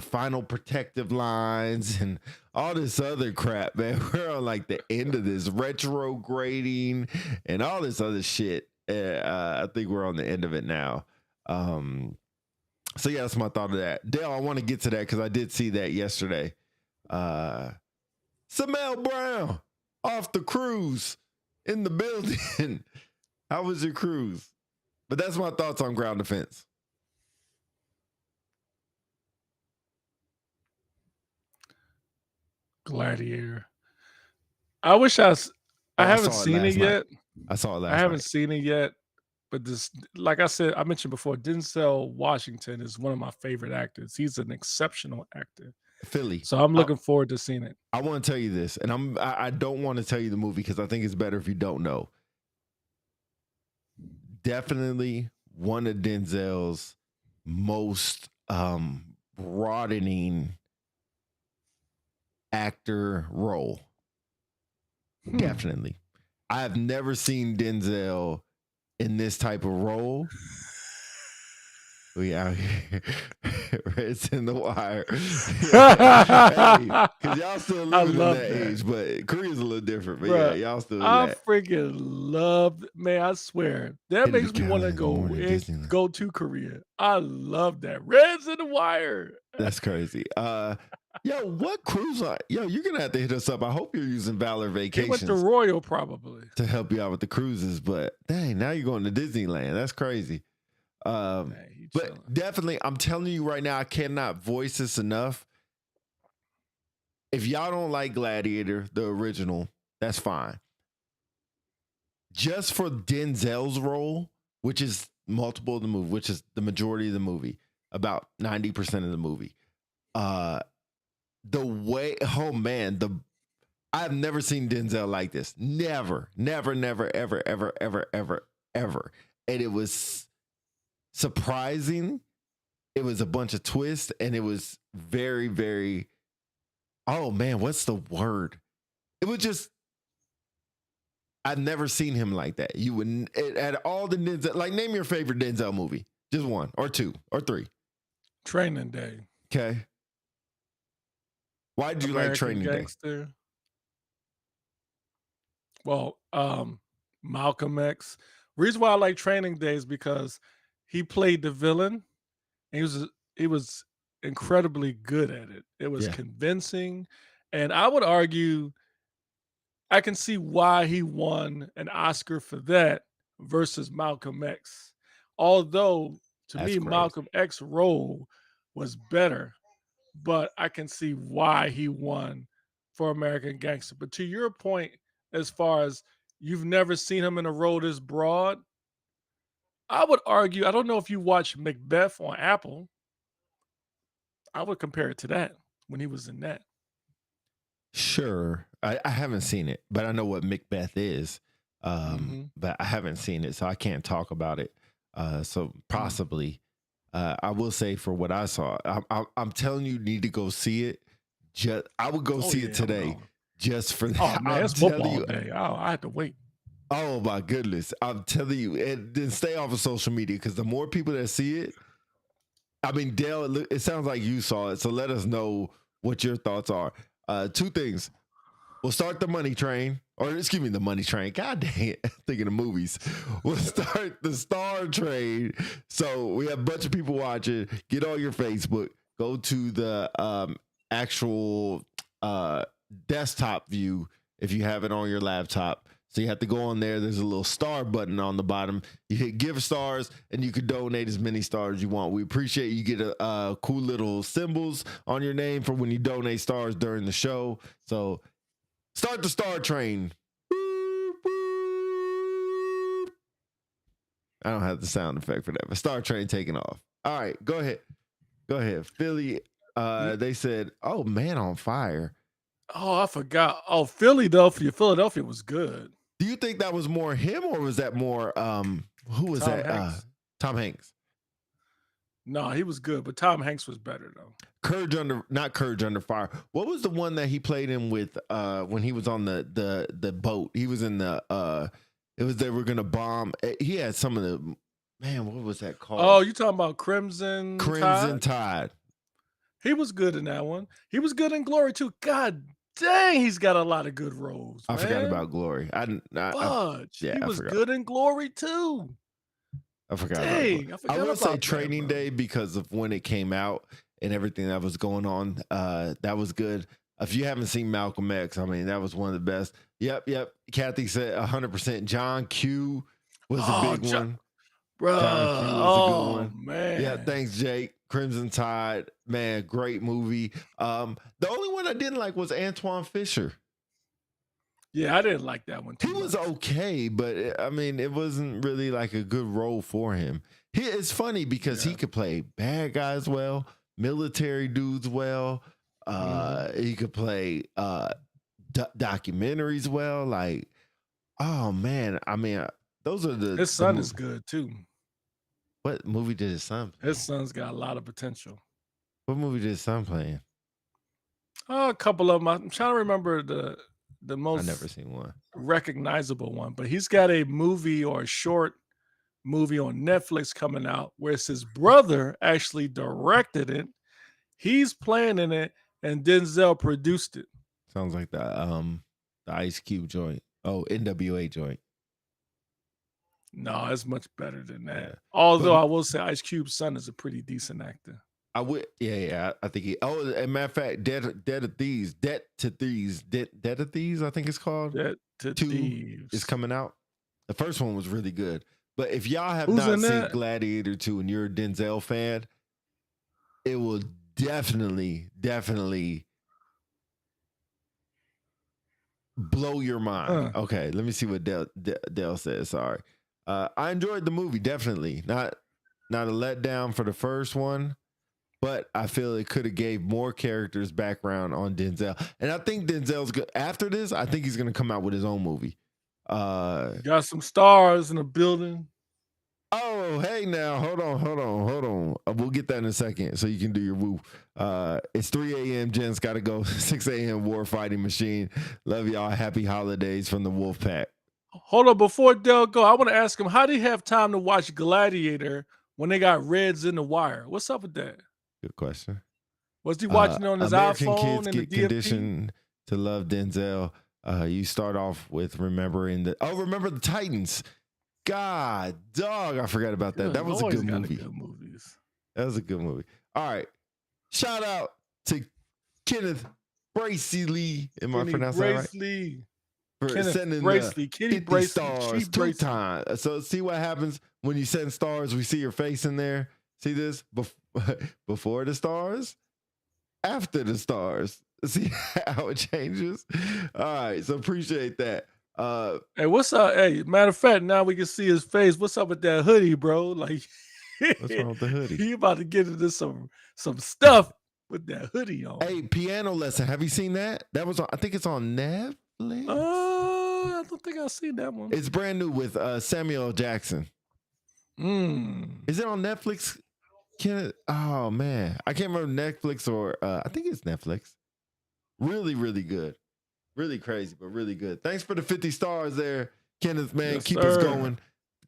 final protective lines, and all this other crap, man. We're on like the end of this retrograding and all this other shit. I think we're on the end of it now. So yeah, that's my thought of that. Dale, I want to get to that because I did see that yesterday. Samel Brown off the cruise in the building. How was your cruise? But that's my thoughts on ground defense. Gladiator. I wish I haven't saw it seen it last yet. night. I saw it last I haven't night. seen it yet. But this, like I said, I mentioned before, Denzel Washington is one of my favorite actors. He's an exceptional actor. Philly. So I'm looking forward to seeing it. I want to tell you this, and I don't want to tell you the movie because I think it's better if you don't know. Definitely one of Denzel's most broadening actor role. Definitely. I have never seen Denzel in this type of role. We out here. Reds in the wire. Because y'all still living in that age, but Korea's a little different. But Bruh, yeah, y'all still in I that. freaking love, man, I swear. That Hit the makes me want to calendar, morning, Disneyland. go to Korea. I love that. Reds in the wire. That's crazy. Yo, what cruise line? Yo, you're gonna have to hit us up. I hope you're using Valor He went Vacations to Royal probably. to help you out with the cruises. But dang, now you're going to Disneyland. That's crazy. Man, he But chilling. definitely, I'm telling you right now, I cannot voice this enough. If y'all don't like Gladiator, the original, that's fine. Just for Denzel's role, which is multiple of the movie, which is the majority of the movie, about 90% of the movie. The way, oh man, I've never seen Denzel like this. Never, ever. And it was surprising. It was a bunch of twists, and it was very, very, oh man, what's the word? It was just, I've never seen him like that. You would, at all the Denzel, like name your favorite Denzel movie. Just one or two or three. Training Day. Okay. Why did you like American Training Day? Gangster. Well, Malcolm X. Reason why I like Training Day is because he played the villain. And he was incredibly good at it. It was Yeah. convincing, and I would argue I can see why he won an Oscar for that versus Malcolm X. Although To That's me, great. Malcolm X role was better, but I can see why he won for American Gangster. But to your point, as far as you've never seen him in a role this broad, I would argue, I don't know if you watch Macbeth on Apple. I would compare it to that when he was in that. Sure. I haven't seen it, but I know what Macbeth is. Mhm. But I haven't seen it, so I can't talk about it. So possibly, I will say for what I saw, I'm telling you, need to go see it. I would go see it today just for Oh that. man, I'm it's telling football you. day. I had to wait. Oh my goodness. I'm telling you, and then stay off of social media because the more people that see it, I mean, Dale, it sounds like you saw it. So let us know what your thoughts are. Two things. We'll start the money train, or excuse me, the money train. God dang it. I'm thinking of movies. We'll start the star train. So we have a bunch of people watching. Get on your Facebook. Go to the actual desktop view if you have it on your laptop. So you have to go on there. There's a little star button on the bottom. You hit give stars and you can donate as many stars you want. We appreciate you get a cool little symbols on your name for when you donate stars during the show. So start the star train. Boop, boop. I don't have the sound effect for that, but star train taking off. All right, go ahead. Go ahead. Philly, they said, oh, man on fire. Oh, I forgot. Oh, Philadelphia was good. Do you think that was more him or was that more who was Tom that? Hanks. Tom Hanks. No, he was good, but Tom Hanks was better though. Not Courage Under Fire. What was the one that he played in with when he was on the boat? He was in the it was they were gonna bomb. He had some of the what was that called? Oh, you talking about Crimson Tide. He was good in that one. He was good in Glory too. God dang, he's got a lot of good roles. I forgot about Glory. He was good in Glory too. I forgot. Dang, I will say Training Day because of when it came out and everything that was going on. That was good. If you haven't seen Malcolm X, I mean, that was one of the best. Yep. Kathy said 100%. John Q was a big one. Bro, John Q was a good one. Man. Yeah, thanks, Jake. Crimson Tide, man, great movie. The only one I didn't like was Antoine Fisher. Yeah, I didn't like that one too. He was okay, but I mean, it wasn't really like a good role for him. It's funny because he could play bad guys well, military dudes well. He could play documentaries well. Like, oh man, I mean, those are his son is good too. What movie did his son play? His son's got a lot of potential. What movie did his son play in? Oh, a couple of them. I'm trying to remember the most I've never seen one recognizable one, but he's got a movie or a short movie on Netflix coming out where it's his brother actually directed it. He's playing in it, and Denzel produced it. Sounds like the Ice Cube joint. Oh, NWA joint. No, it's much better than that. Yeah. Although I will say Ice Cube's son is a pretty decent actor. I would, I think he. Oh, as a matter of fact, Debt to Thieves, I think it's called. Debt to Thieves is coming out. The first one was really good, but if y'all have not seen Gladiator 2 and you're a Denzel fan, it will definitely blow your mind. Okay, let me see what Dale says. Sorry. I enjoyed the movie, definitely. Not a letdown for the first one, but I feel it could have gave more characters background on Denzel. And I think Denzel's good. After this, I think he's going to come out with his own movie. Got some stars in the building. Oh, hey now, hold on. We'll get that in a second so you can do your woo. It's 3 a.m. Jen's got to go. 6 a.m. War Fighting Machine. Love y'all. Happy holidays from the Wolf Pack. Hold on, before Dale go, I want to ask him, how do you have time to watch Gladiator when they got Reds in the Wire? What's up with that? Good question. Was he watching on his American iPhone kids and get the DMP? conditioned to love Denzel. You start off with remembering remember the Titans. God, dog, I forgot about that. That was a good movie. That was a good movie. All right. Shout out to Kenneth Bracely. Am I pronouncing that right? For sending Kenny 50 stars 2 times. So see what happens when you send stars. We see your face in there. See this before the stars, after the stars. See how it changes. All right, so appreciate that. Hey, what's up? Hey, matter of fact, now we can see his face. What's up with that hoodie, bro? Like, What's wrong with the hoodie? he about to get into some stuff with that hoodie on. Hey, Piano Lesson. Have you seen that? That was on, I think it's on Netflix. I don't think I've seen that one. It's brand new with Samuel L. Jackson. Is it on Netflix? Oh man, I can't remember Netflix or I think it's Netflix. Really, really good. Really crazy, but really good. Thanks for the 50 stars there, Kenneth, man. Yes, Keep sir. us going.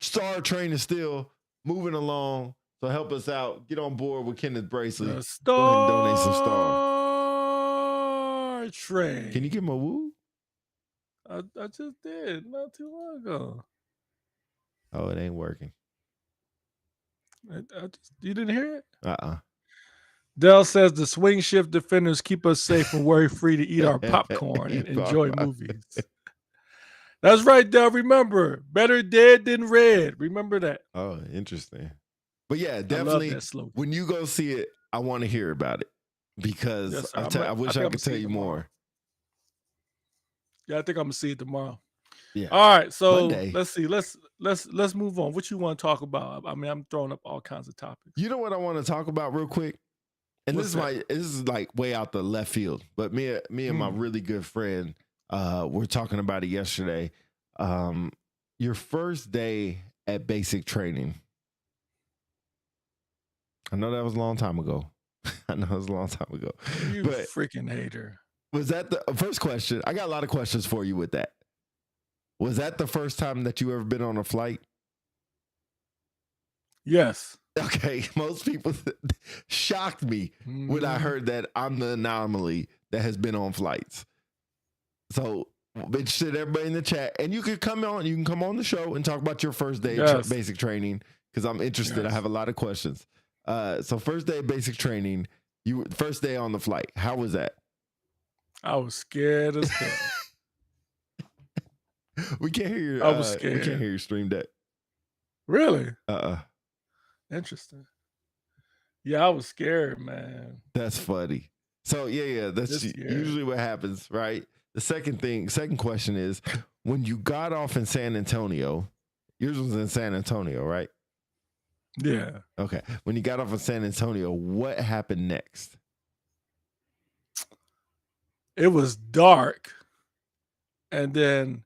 Star Train is still moving along. So help us out. Get on board with Kenneth Braceley. The Go ahead and donate some stars. Star Train. Can you give him a woo? I just did not too long ago. Oh, it ain't working. You didn't hear it? Dell says the swing shift defenders keep us safe and worry free to eat our popcorn and enjoy movies. That's right, Dell. Remember, better dead than red. Remember that. Oh, interesting. But yeah, I love definitely that slogan. when you go see it, I want to hear about it because Yes, sir. I wish think I I'm could see tell it you tomorrow. more. Yeah, I think I'm gonna see it tomorrow. Yeah. All right, so Monday. let's see. Let's move on. What you want to talk about? I mean, I'm throwing up all kinds of topics. You know what I want to talk about real quick? And What's this is like way out the left field, but me and my really good friend were talking about it yesterday. Your first day at basic training. I know that was a long time ago. You But freaking hater. was that the first question? I got a lot of questions for you with that. Was that the first time that you ever been on a flight? Yes. Okay, most people shocked me when I heard that I'm the anomaly that has been on flights. So, interested everybody in the chat, and you can come on the show and talk about your first day of Yes. basic training because I'm interested. Yes. I have a lot of questions. So, first day of basic training, first day on the flight. How was that? I was scared as hell. We can't hear your. I was We scared. can't hear your stream deck. Really? Interesting. Yeah, I was scared, man. That's funny. So yeah, that's This year. usually what happens, right? The second question is when you got off in San Antonio, yours was in San Antonio, right? Yeah. Okay. When you got off in San Antonio, what happened next? It was dark. And then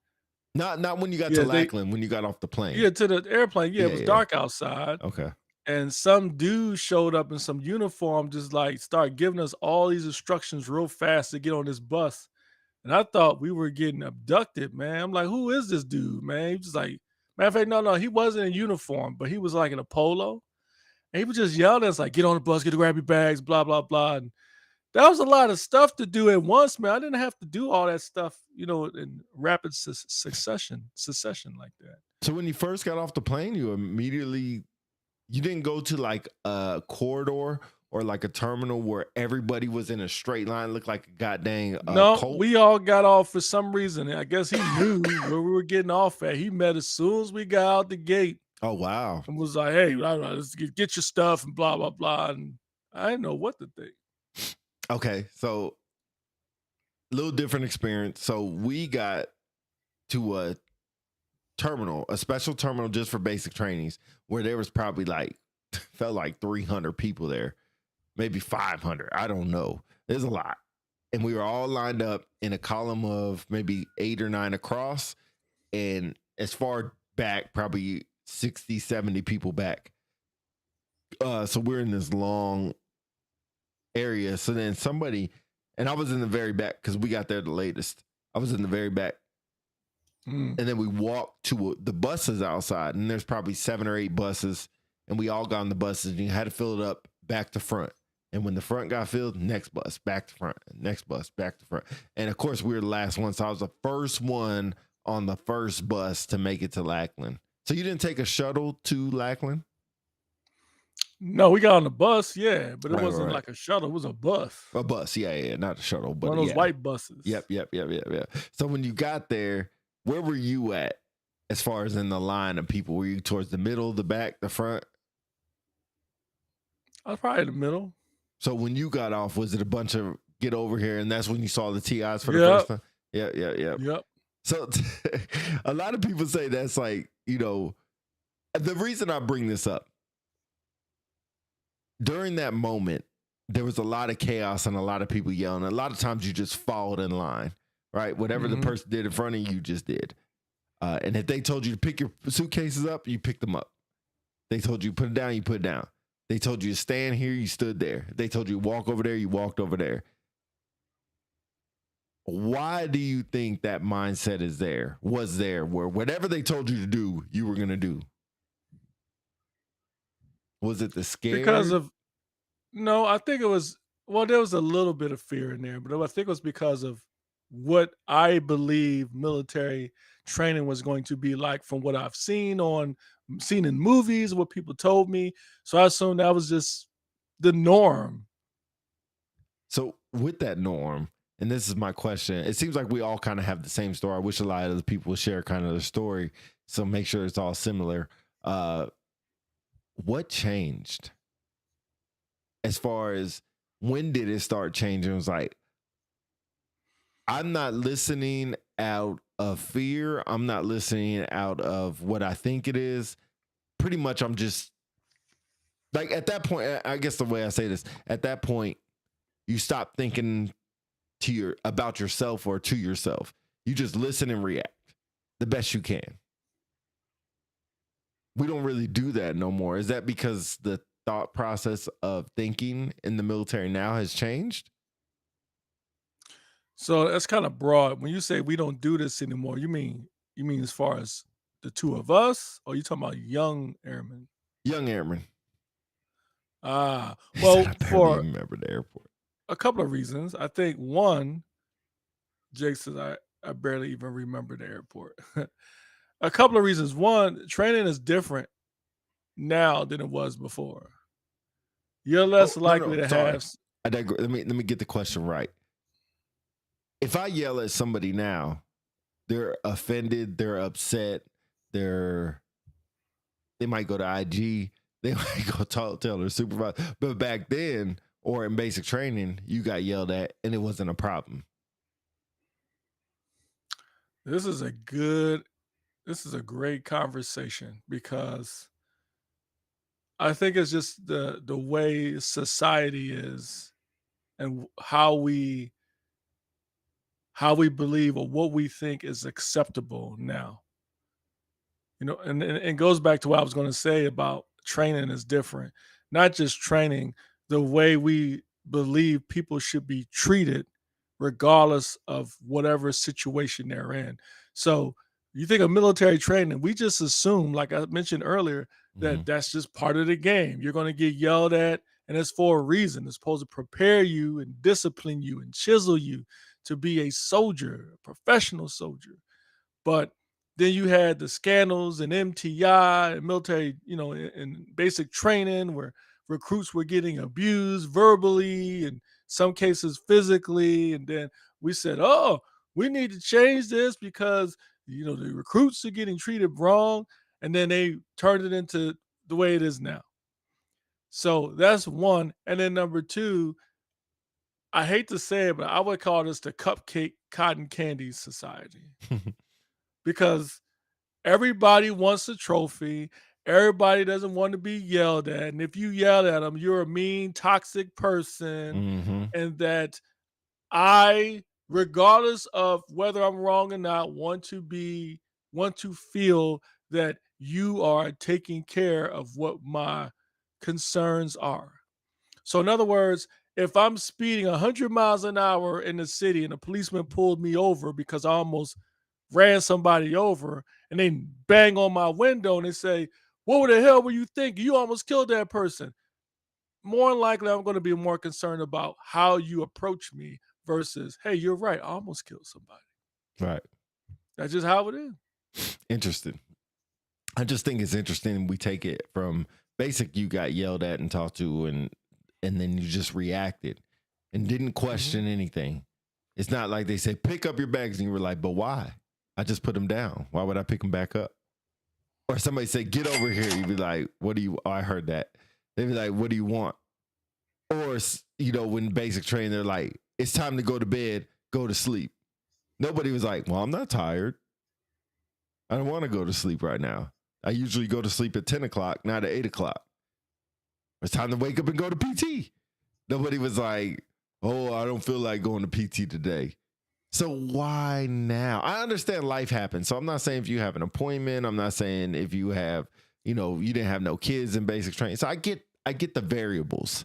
Not when you got Yeah, to they- Lackland, when you got off the plane. yeah, to the airplane. Yeah, it was Yeah. dark outside. Okay. And some dude showed up in some uniform, just like start giving us all these instructions real fast to get on this bus. And I thought we were getting abducted, man. I'm like, who is this dude, man? He was like, matter of fact, no, he wasn't in uniform, but he was like in a polo. And he was just yelling at us, like, get on the bus, get to grab your bags, blah, blah, blah. And that was a lot of stuff to do at once, man. I didn't have to do all that stuff, in rapid succession like that. So when you first got off the plane, you didn't go to like a corridor or like a terminal where everybody was in a straight line, looked like a goddamn No, cult? we all got off for some reason. I guess he knew where we were getting off at. He met as soon as we got out the gate Oh wow. and was like, hey, let's get your stuff and blah, blah, blah. And I didn't know what to think. Okay, so a little different experience. So we got to a terminal, a special terminal just for basic trainings, where there was probably felt like 300 people there, maybe 500. I don't know. There's a lot. And we were all lined up in a column of maybe 8 or 9 across. And as far back, probably 60, 70 people back. So we're in this long area. So then and I was in the very back because we got there the latest. I was in the very back. And then we walked to the buses outside, and there's probably 7 or 8 buses, and we all got on the buses, and you had to fill it up back to front. And when the front got filled, next bus, back to front, next bus, back to front. And of course, we were the last one, so I was the first one on the first bus to make it to Lackland. So you didn't take a shuttle to Lackland? No, we got on the bus, yeah, but it Right, wasn't right. like a shuttle. It was a bus. A bus, yeah, not a shuttle, but One of those yeah. white buses. Yep. So when you got there, where were you at as far as in the line of people? Were you towards the middle, the back, the front? I was probably in the middle. So when you got off, was it a bunch of get over here, and that's when you saw the TIs for the Yep. first time? Yeah. Yep. So a lot of people say that's like, the reason I bring this up, during that moment, there was a lot of chaos and a lot of people yelling. A lot of times you just followed in line, right? Whatever the person did in front of you, you just did. And if they told you to pick your suitcases up, you picked them up. They told you to put it down, you put it down. They told you to stand here, you stood there. They told you to walk over there, you walked over there. Why do you think that mindset was there, where whatever they told you to do, you were going to do? Was it the scare? No, I think it was, there was a little bit of fear in there, but I think it was because of what I believe military training was going to be like from what I've seen in movies, what people told me. So I assumed that was just the norm. So with that norm, and this is my question, it seems like we all kind of have the same story. I wish a lot of the people would share kind of the story, so make sure it's all similar. What changed? As far as when did it start changing? It was like, I'm not listening out of fear. I'm not listening out of what I think it is. Pretty much I'm just like, at that point, I guess the way I say this, at that point, you stop thinking about yourself or to yourself. You just listen and react the best you can. We don't really do that no more. Is that because the thought process of thinking in the military now has changed? So that's kind of broad. When you say we don't do this anymore, you mean as far as the two of us, or you talking about young airmen? Young airmen. Well, I barely for remember the airport. a couple of reasons. I think one, Jake says I barely even remember the airport. A couple of reasons. One, training is different now than it was before. You're less likely to sorry. have. I digress. Let me get the question right. If I yell at somebody now, they're offended, they're upset, they might go to IG, they might go tell their supervisor. But back then, or in basic training, you got yelled at and it wasn't a problem. This is a great conversation, because I think it's just the way society is and how we believe or what we think is acceptable now. And it goes back to what I was going to say about training is different. Not just training, the way we believe people should be treated regardless of whatever situation they're in. So you think of military training, we just assume, like I mentioned earlier, that that's just part of the game. You're going to get yelled at, and it's for a reason. It's supposed to prepare you and discipline you and chisel you to be a soldier, a professional soldier. But then you had the scandals and MTI and military, in basic training, where recruits were getting abused verbally, and some cases physically. And then we said, oh, we need to change this because, the recruits are getting treated wrong. And then they turned it into the way it is now. So that's one. And then number two, I hate to say it, but I would call this the cupcake cotton candy society. Because everybody wants a trophy. Everybody doesn't want to be yelled at. And if you yell at them, you're a mean, toxic person. And that I, regardless of whether I'm wrong or not, want to feel that you are taking care of what my concerns are. So in other words, if I'm speeding 100 miles an hour in the city and a policeman pulled me over because I almost ran somebody over, and they bang on my window and they say, what the hell were you thinking? You almost killed that person. More than likely, I'm going to be more concerned about how you approach me versus, hey, you're right, I almost killed somebody. Right. That's just how it is. Interesting. I just think it's interesting. We take it from basic, you got yelled at and talked to, and then you just reacted and didn't question anything. It's not like they say, pick up your bags, and you were like, but why? I just put them down. Why would I pick them back up? Or somebody say, get over here. You'd be like, what do you, I heard that. They'd be like, what do you want? Or, you know, when basic training, they're like, it's time to go to bed, go to sleep. Nobody was like, well, I'm not tired. I don't want to go to sleep right now. I usually go to sleep at 10 o'clock, not at 8 o'clock. It's time to wake up and go to PT. Nobody was like, oh, I don't feel like going to PT today. So why now? I understand life happens. So I'm not saying if you have an appointment, I'm not saying if you have, you know, you didn't have no kids in basic training. So I get the variables.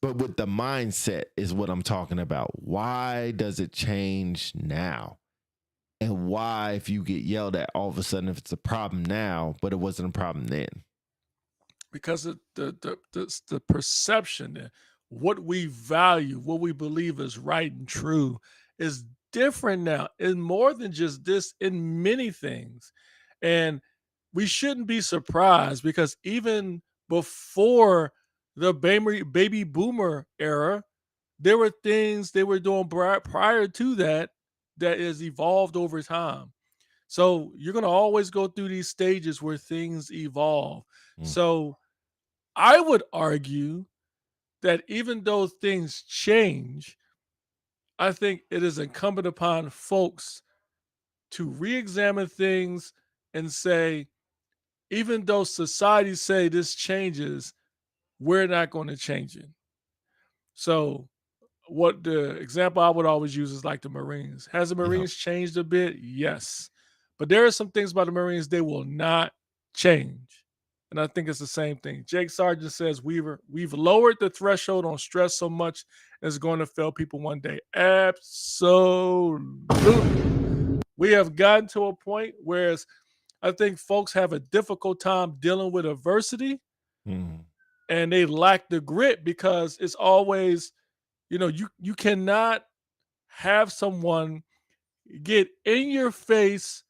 But with the mindset is what I'm talking about. Why does it change now? And why, if you get yelled at all of a sudden, if it's a problem now, but it wasn't a problem then? Because the perception, what we value, what we believe is right and true is different now. And more than just this, in many things. And we shouldn't be surprised because even before the baby boomer era, there were things they were doing prior to that has evolved over time. So you're going to always go through these stages where things evolve. So I would argue that even though things change, I think it is incumbent upon folks to re-examine things and say, even though society say this changes, we're not going to change it. So what the example I would always use is like the Marines. Has the Marines changed a bit? Yes. But there are some things about the Marines they will not change. And I think it's the same thing. Jake Sargent says, we've lowered the threshold on stress so much it's going to fail people one day. Absolutely. We have gotten to a point where I think folks have a difficult time dealing with adversity and they lack the grit because it's always, you know, you cannot have someone get in your face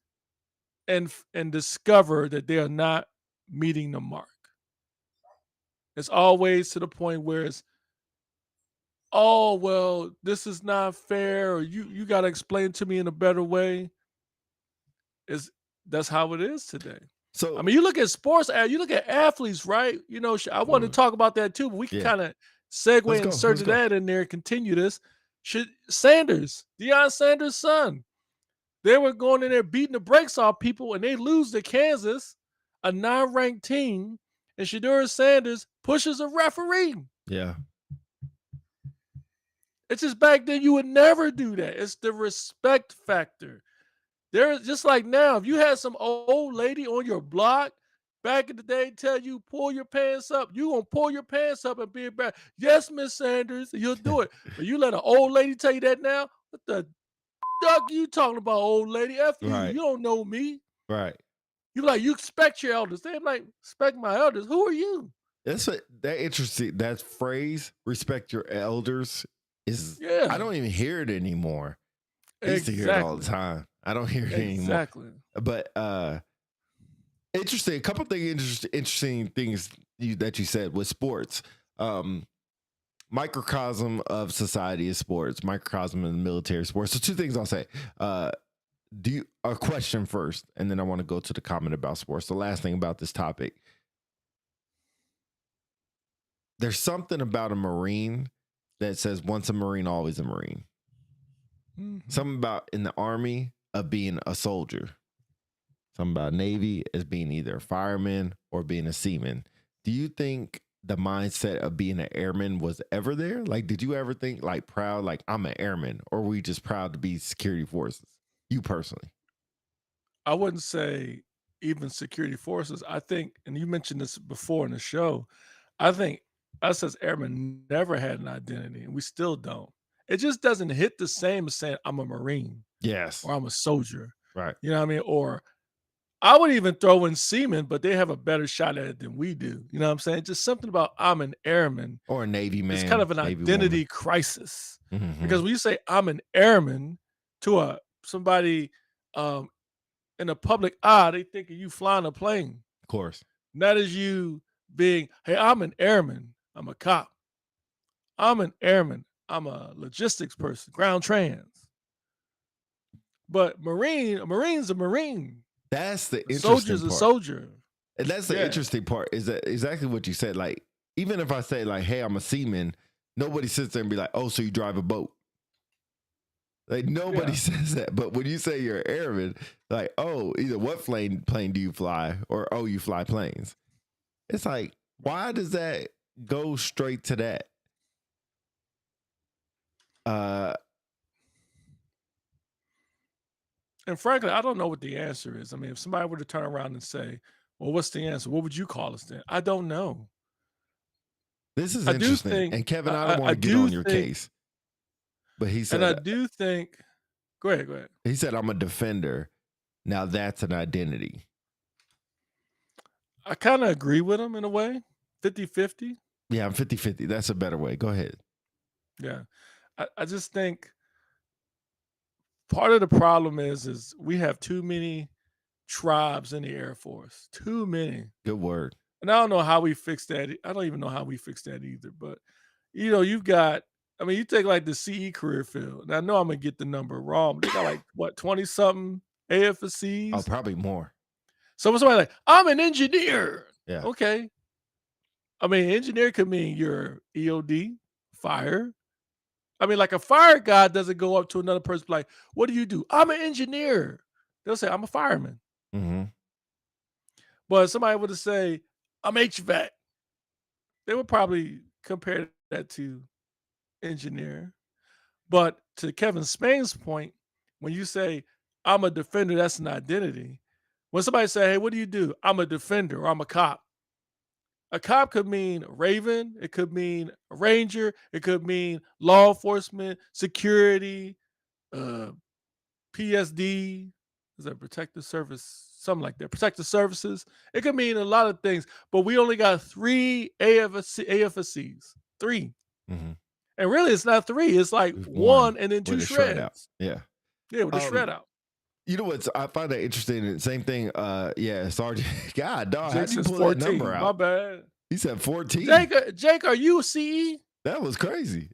and discover that they are not meeting the mark. It's always to the point where it's, oh, well, this is not fair, or you got to explain to me in a better way. That's how it is today. So I mean, you look at sports, you look at athletes, right? You know, I want to talk about that too, but we can kind of segue and insert that in there and continue this. Sanders, Deion Sanders' son, they were going in there beating the brakes off people, and they lose to Kansas, a non-ranked team, and Shedeur Sanders pushes a referee. Yeah. It's just back then you would never do that. It's the respect factor. There's just like now, if you had some old lady on your block back in the day tell you pull your pants up, you gonna pull your pants up and be back. Yes, Miss Sanders, you'll do it. But you let an old lady tell you that now? What the duck you talking about, old lady? F you, you don't know me. Right. You like, you expect your elders. They're like, respect my elders. Who are you? That interesting. That phrase, respect your elders, is I don't even hear it anymore. I used to hear it all the time. I don't hear it anymore. Exactly. But interesting. A couple of interesting things that you said with sports. Microcosm of society is sports. Microcosm of the military sports. So two things I'll say. A question first, and then I want to go to the comment about sports. The last thing about this topic. There's something about a Marine that says once a Marine, always a Marine. Something about in the Army of being a soldier. Something about Navy as being either a fireman or being a seaman. Do you think the mindset of being an airman was ever there? Like, did you ever think like proud, like I'm an airman, or were you just proud to be security forces? You personally? I wouldn't say even security forces. I think, and you mentioned this before in the show, I think us as airmen never had an identity, and we still don't. It just doesn't hit the same as saying I'm a Marine. Yes. Or I'm a soldier. Right. You know what I mean? Or I would even throw in seamen, but they have a better shot at it than we do. You know what I'm saying? Just something about I'm an airman. Or a Navy man. It's kind of an identity crisis. Because when you say I'm an airman to somebody in a public eye, they think of you flying a plane. Of course. Not as you being, hey, I'm an airman. I'm a cop. I'm an airman. I'm a logistics person, ground trans. But a Marine's a Marine. That's the interesting soldier's part. A soldier. And that's the interesting part is that exactly what you said. Like, even if I say like, hey, I'm a seaman, nobody sits there and be like, "Oh, so you drive a boat?" Like nobody Yeah. says that. But when you say you're an airman, like, "Oh, either what plane do you fly, or oh, you fly planes." It's like, why does that go straight to that? And frankly, I don't know what the answer is. I mean, if somebody were to turn around and say, "Well, what's the answer? What would you call us then?" I don't know. This is I do interesting. think And Kevin, I don't I want to get do on your think, case, but he and I said do think. Go ahead. he said I'm a defender. Now that's an identity. I kind of agree with him in a way, 50-50. Yeah, I'm 50-50. That's a better way. Go ahead. Yeah, I just think part of the problem is we have too many tribes in the Air Force, too many. Good word. And I don't know how we fix that. I don't even know how we fix that either. But you've got. I mean, you take like the CE career field. And I know I'm gonna get the number wrong, but they got like what 20 something Oh, AFSCs. probably more. So when somebody like, I'm an engineer. Yeah. Okay. I mean, engineer could mean you're EOD, fire. I mean, like a fire guy doesn't go up to another person like, what do you do? I'm an engineer. They'll say, I'm a fireman. Mm-hmm. But if somebody would say, I'm HVAC, they would probably compare that to engineer. But to Kevin Spain's point, when you say, I'm a defender, that's an identity. When somebody say, hey, what do you do? I'm a defender or I'm a cop. A cop could mean Raven. It could mean a ranger. It could mean law enforcement, security, PSD. Is that protective service? Something like that. Protective services. It could mean a lot of things, but we only got 3 AFSCs. 3. Mm-hmm. And really, it's not 3. It's like one and then 2 with a shred out. shreds. Yeah. Yeah, with a shred out. You know what? I find that interesting. And same thing. Yeah, Sergeant. God, dog. How Jake did you says pull 14. that number out? My bad. He said 14. Jake, are you a CE? That was crazy.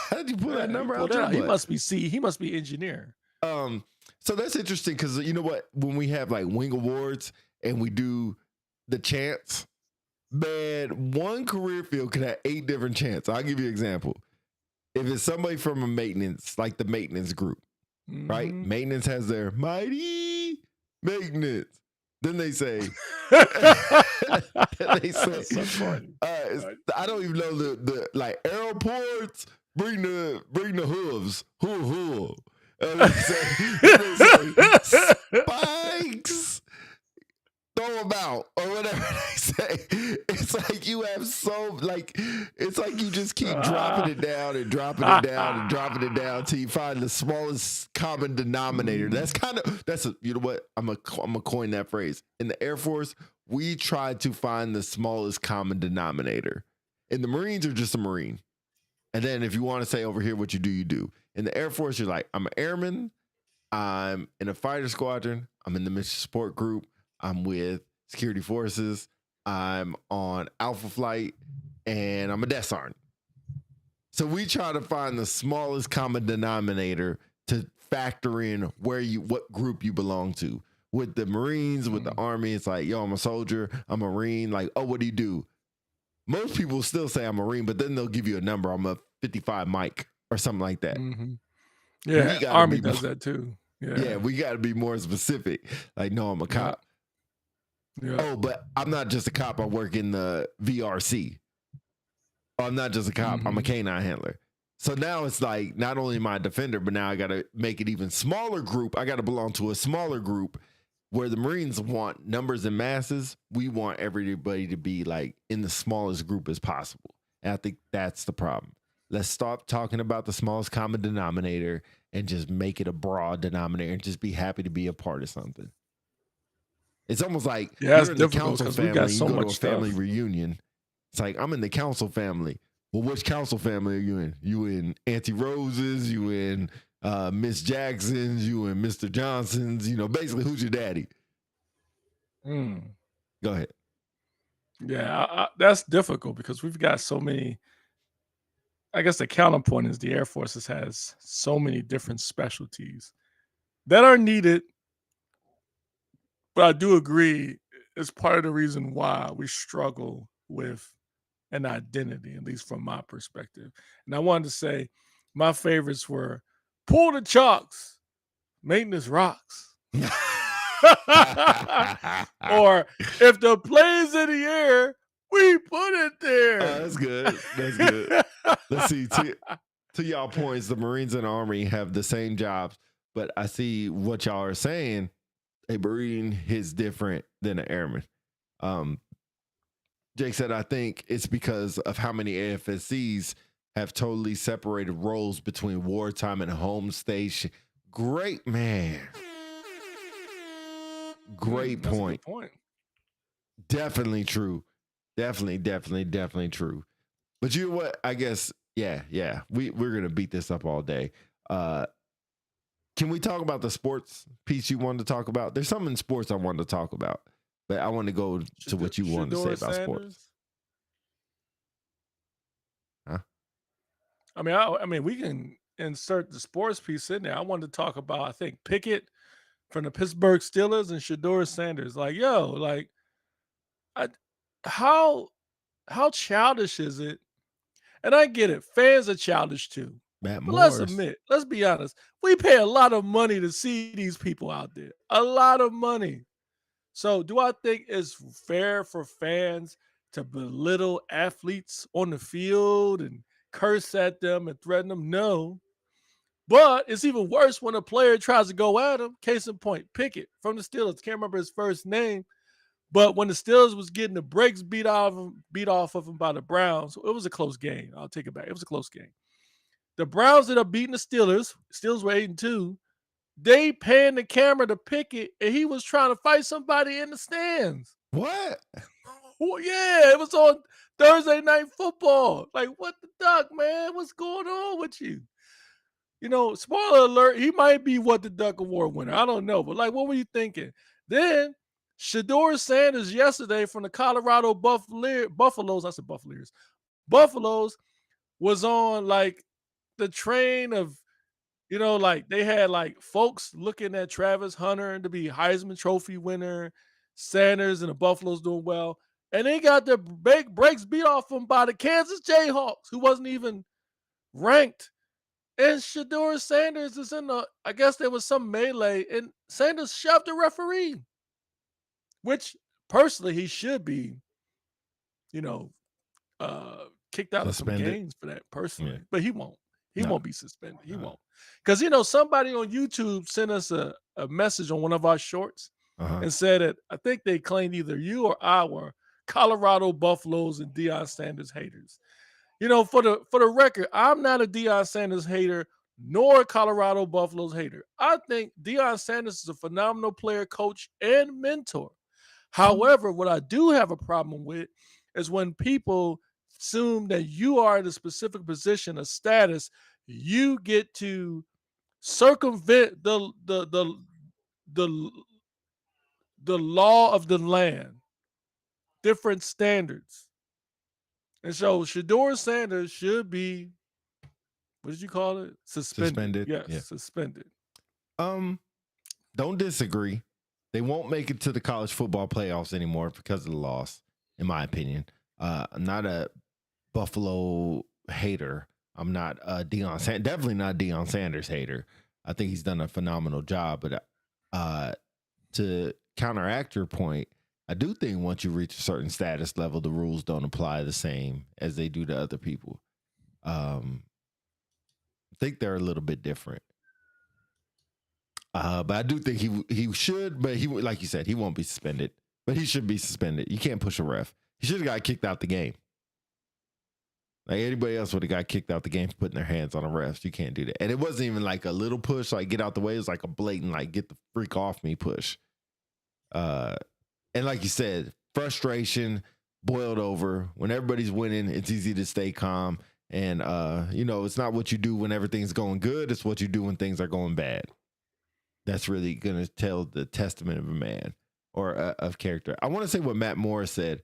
How did you pull that number out? He must be CE. He must be engineer. So that's interesting because you know what? When we have like wing awards and we do the chants, man, one career field can have 8 different chants. I'll give you an example. If it's somebody from a maintenance, like the maintenance group, right? Maintenance has their mighty maintenance. Then they say, I don't even know the like airports bring the hooves, hoo. And they say spikes, throw them out or whatever they say. It's like you have it's like you just keep dropping it down and dropping it down and dropping it down until you find the smallest common denominator. You know what? I'm gonna coin that phrase. In the Air Force, we try to find the smallest common denominator. In the Marines, you're just a Marine. And then if you want to say over here what you do, you do. In the Air Force, you're like, I'm an airman. I'm in a fighter squadron. I'm in the mission support group. I'm with security forces. I'm on Alpha Flight, and I'm a desk sergeant. So we try to find the smallest common denominator to factor in what group you belong to. With the Marines, with the Army, it's like, yo, I'm a soldier. I'm a Marine. Like, oh, what do you do? Most people still say I'm a Marine, but then they'll give you a number. I'm a 55 Mike or something like that. Mm-hmm. Yeah, Army does that too. Yeah, we got to be more specific. Like, no, I'm a cop. Yeah. Oh, but I'm not just a cop. I work in the VRC. Oh, I'm not just a cop. I'm a canine handler. So now it's like, not only am I a defender, but now I got to make it even smaller group. I got to belong to a smaller group where the Marines want numbers and masses. We want everybody to be like in the smallest group as possible. And I think that's the problem. Let's stop talking about the smallest common denominator and just make it a broad denominator and just be happy to be a part of something. It's almost like you're in the council family. You go to a family reunion. It's like, I'm in the council family. Well, which council family are you in? You in Auntie Rose's? You in Miss Jackson's? You in Mr. Johnson's? You know, basically, who's your daddy? Go ahead. Yeah, that's difficult because we've got so many. I guess the counterpoint is the Air Force has so many different specialties that are needed. But I do agree it's part of the reason why we struggle with an identity, at least from my perspective. And I wanted to say my favorites were pull the chalks, maintenance rocks. Or if the play's in the air, we put it there. That's good. That's good. Let's see. To y'all points, the Marines and the Army have the same jobs, but I see what y'all are saying. A Marine hits different than an airman. Jake said, I think it's because of how many AFSCs have totally separated roles between wartime and home station. Great man. Great That's a good point. point. Definitely true. Definitely true. But you know what? I guess, yeah. We're gonna beat this up all day. Can we talk about the sports piece you wanted to talk about? There's something in sports I wanted to talk about, but I want to go to what you wanted to say about sports. Huh? I mean, we can insert the sports piece in there. I wanted to talk about, I think, Pickett from the Pittsburgh Steelers and Shedeur Sanders. Like, how childish is it? And I get it. Fans are childish too. Matt But Morris. let's be honest. We pay a lot of money to see these people out there. A lot of money. So do I think it's fair for fans to belittle athletes on the field and curse at them and threaten them? No. But it's even worse when a player tries to go at him. Case in point, Pickett from the Steelers. Can't remember his first name. But when the Steelers was getting the brakes beat off of him by the Browns, it was a close game. I'll take it back. It was a close game. The Browns ended up beating the Steelers. Steelers were 8-2. They panned the camera to Pickett, and he was trying to fight somebody in the stands. What? Oh, yeah, it was on Thursday Night Football. Like, what the duck, man? What's going on with you? You know, spoiler alert, he might be What the Duck Award winner. I don't know. But, like, what were you thinking? Then Shedeur Sanders yesterday from the Colorado Buffaloes, I said Buffaloes was on, like, the train of, you know, like they had like folks looking at Travis Hunter to be Heisman Trophy winner, Sanders and the Buffaloes doing well. And they got their breaks beat off them by the Kansas Jayhawks, who wasn't even ranked. And Shedeur Sanders is I guess there was some melee, and Sanders shoved the referee, which personally he should be, kicked out of some Suspended. games for that personally, Yeah. but he won't. He No. won't be suspended. He No. won't. Because, somebody on YouTube sent us a message on one of our shorts and said that I think they claimed either you or I were Colorado Buffaloes and Deion Sanders haters. For the record, I'm not a Deion Sanders hater nor a Colorado Buffaloes hater. I think Deion Sanders is a phenomenal player, coach, and mentor. However, what I do have a problem with is when people assume that you are in a specific position of status, you get to circumvent the law of the land, different standards. And so Shedeur Sanders should be, what did you call it? Suspended. Yes, yeah. Suspended. Don't disagree. They won't make it to the college football playoffs anymore because of the loss, in my opinion. I'm not a Buffalo hater. I'm not definitely not Deion Sanders hater. I think he's done a phenomenal job. But to counteract your point, I do think once you reach a certain status level, the rules don't apply the same as they do to other people. I think they're a little bit different. But I do think he should, but he, like you said, he won't be suspended. But he should be suspended. You can't push a ref. He should have got kicked out the game. Like anybody else would have got kicked out the game for putting their hands on the refs. You can't do that. And it wasn't even like a little push, like get out the way. It was like a blatant, like get the freak off me push. And like you said, frustration boiled over. When everybody's winning, it's easy to stay calm. And, it's not what you do when everything's going good. It's what you do when things are going bad. That's really going to tell the testament of a man or of character. I want to say what Matt Morris said.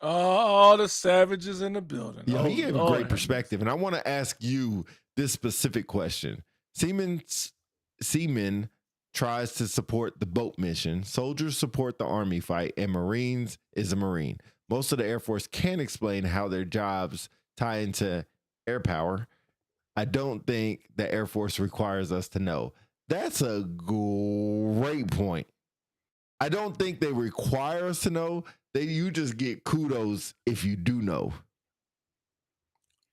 All the savages in the building. Yeah, he gave a great perspective. And I want to ask you this specific question. Seaman tries to support the boat mission. Soldiers support the army fight. And Marines is a Marine. most of the Air Force can explain how their jobs tie into air power. I don't think the Air Force requires us to know. That's a great point. I don't think they require us to know. You just get kudos if you do know.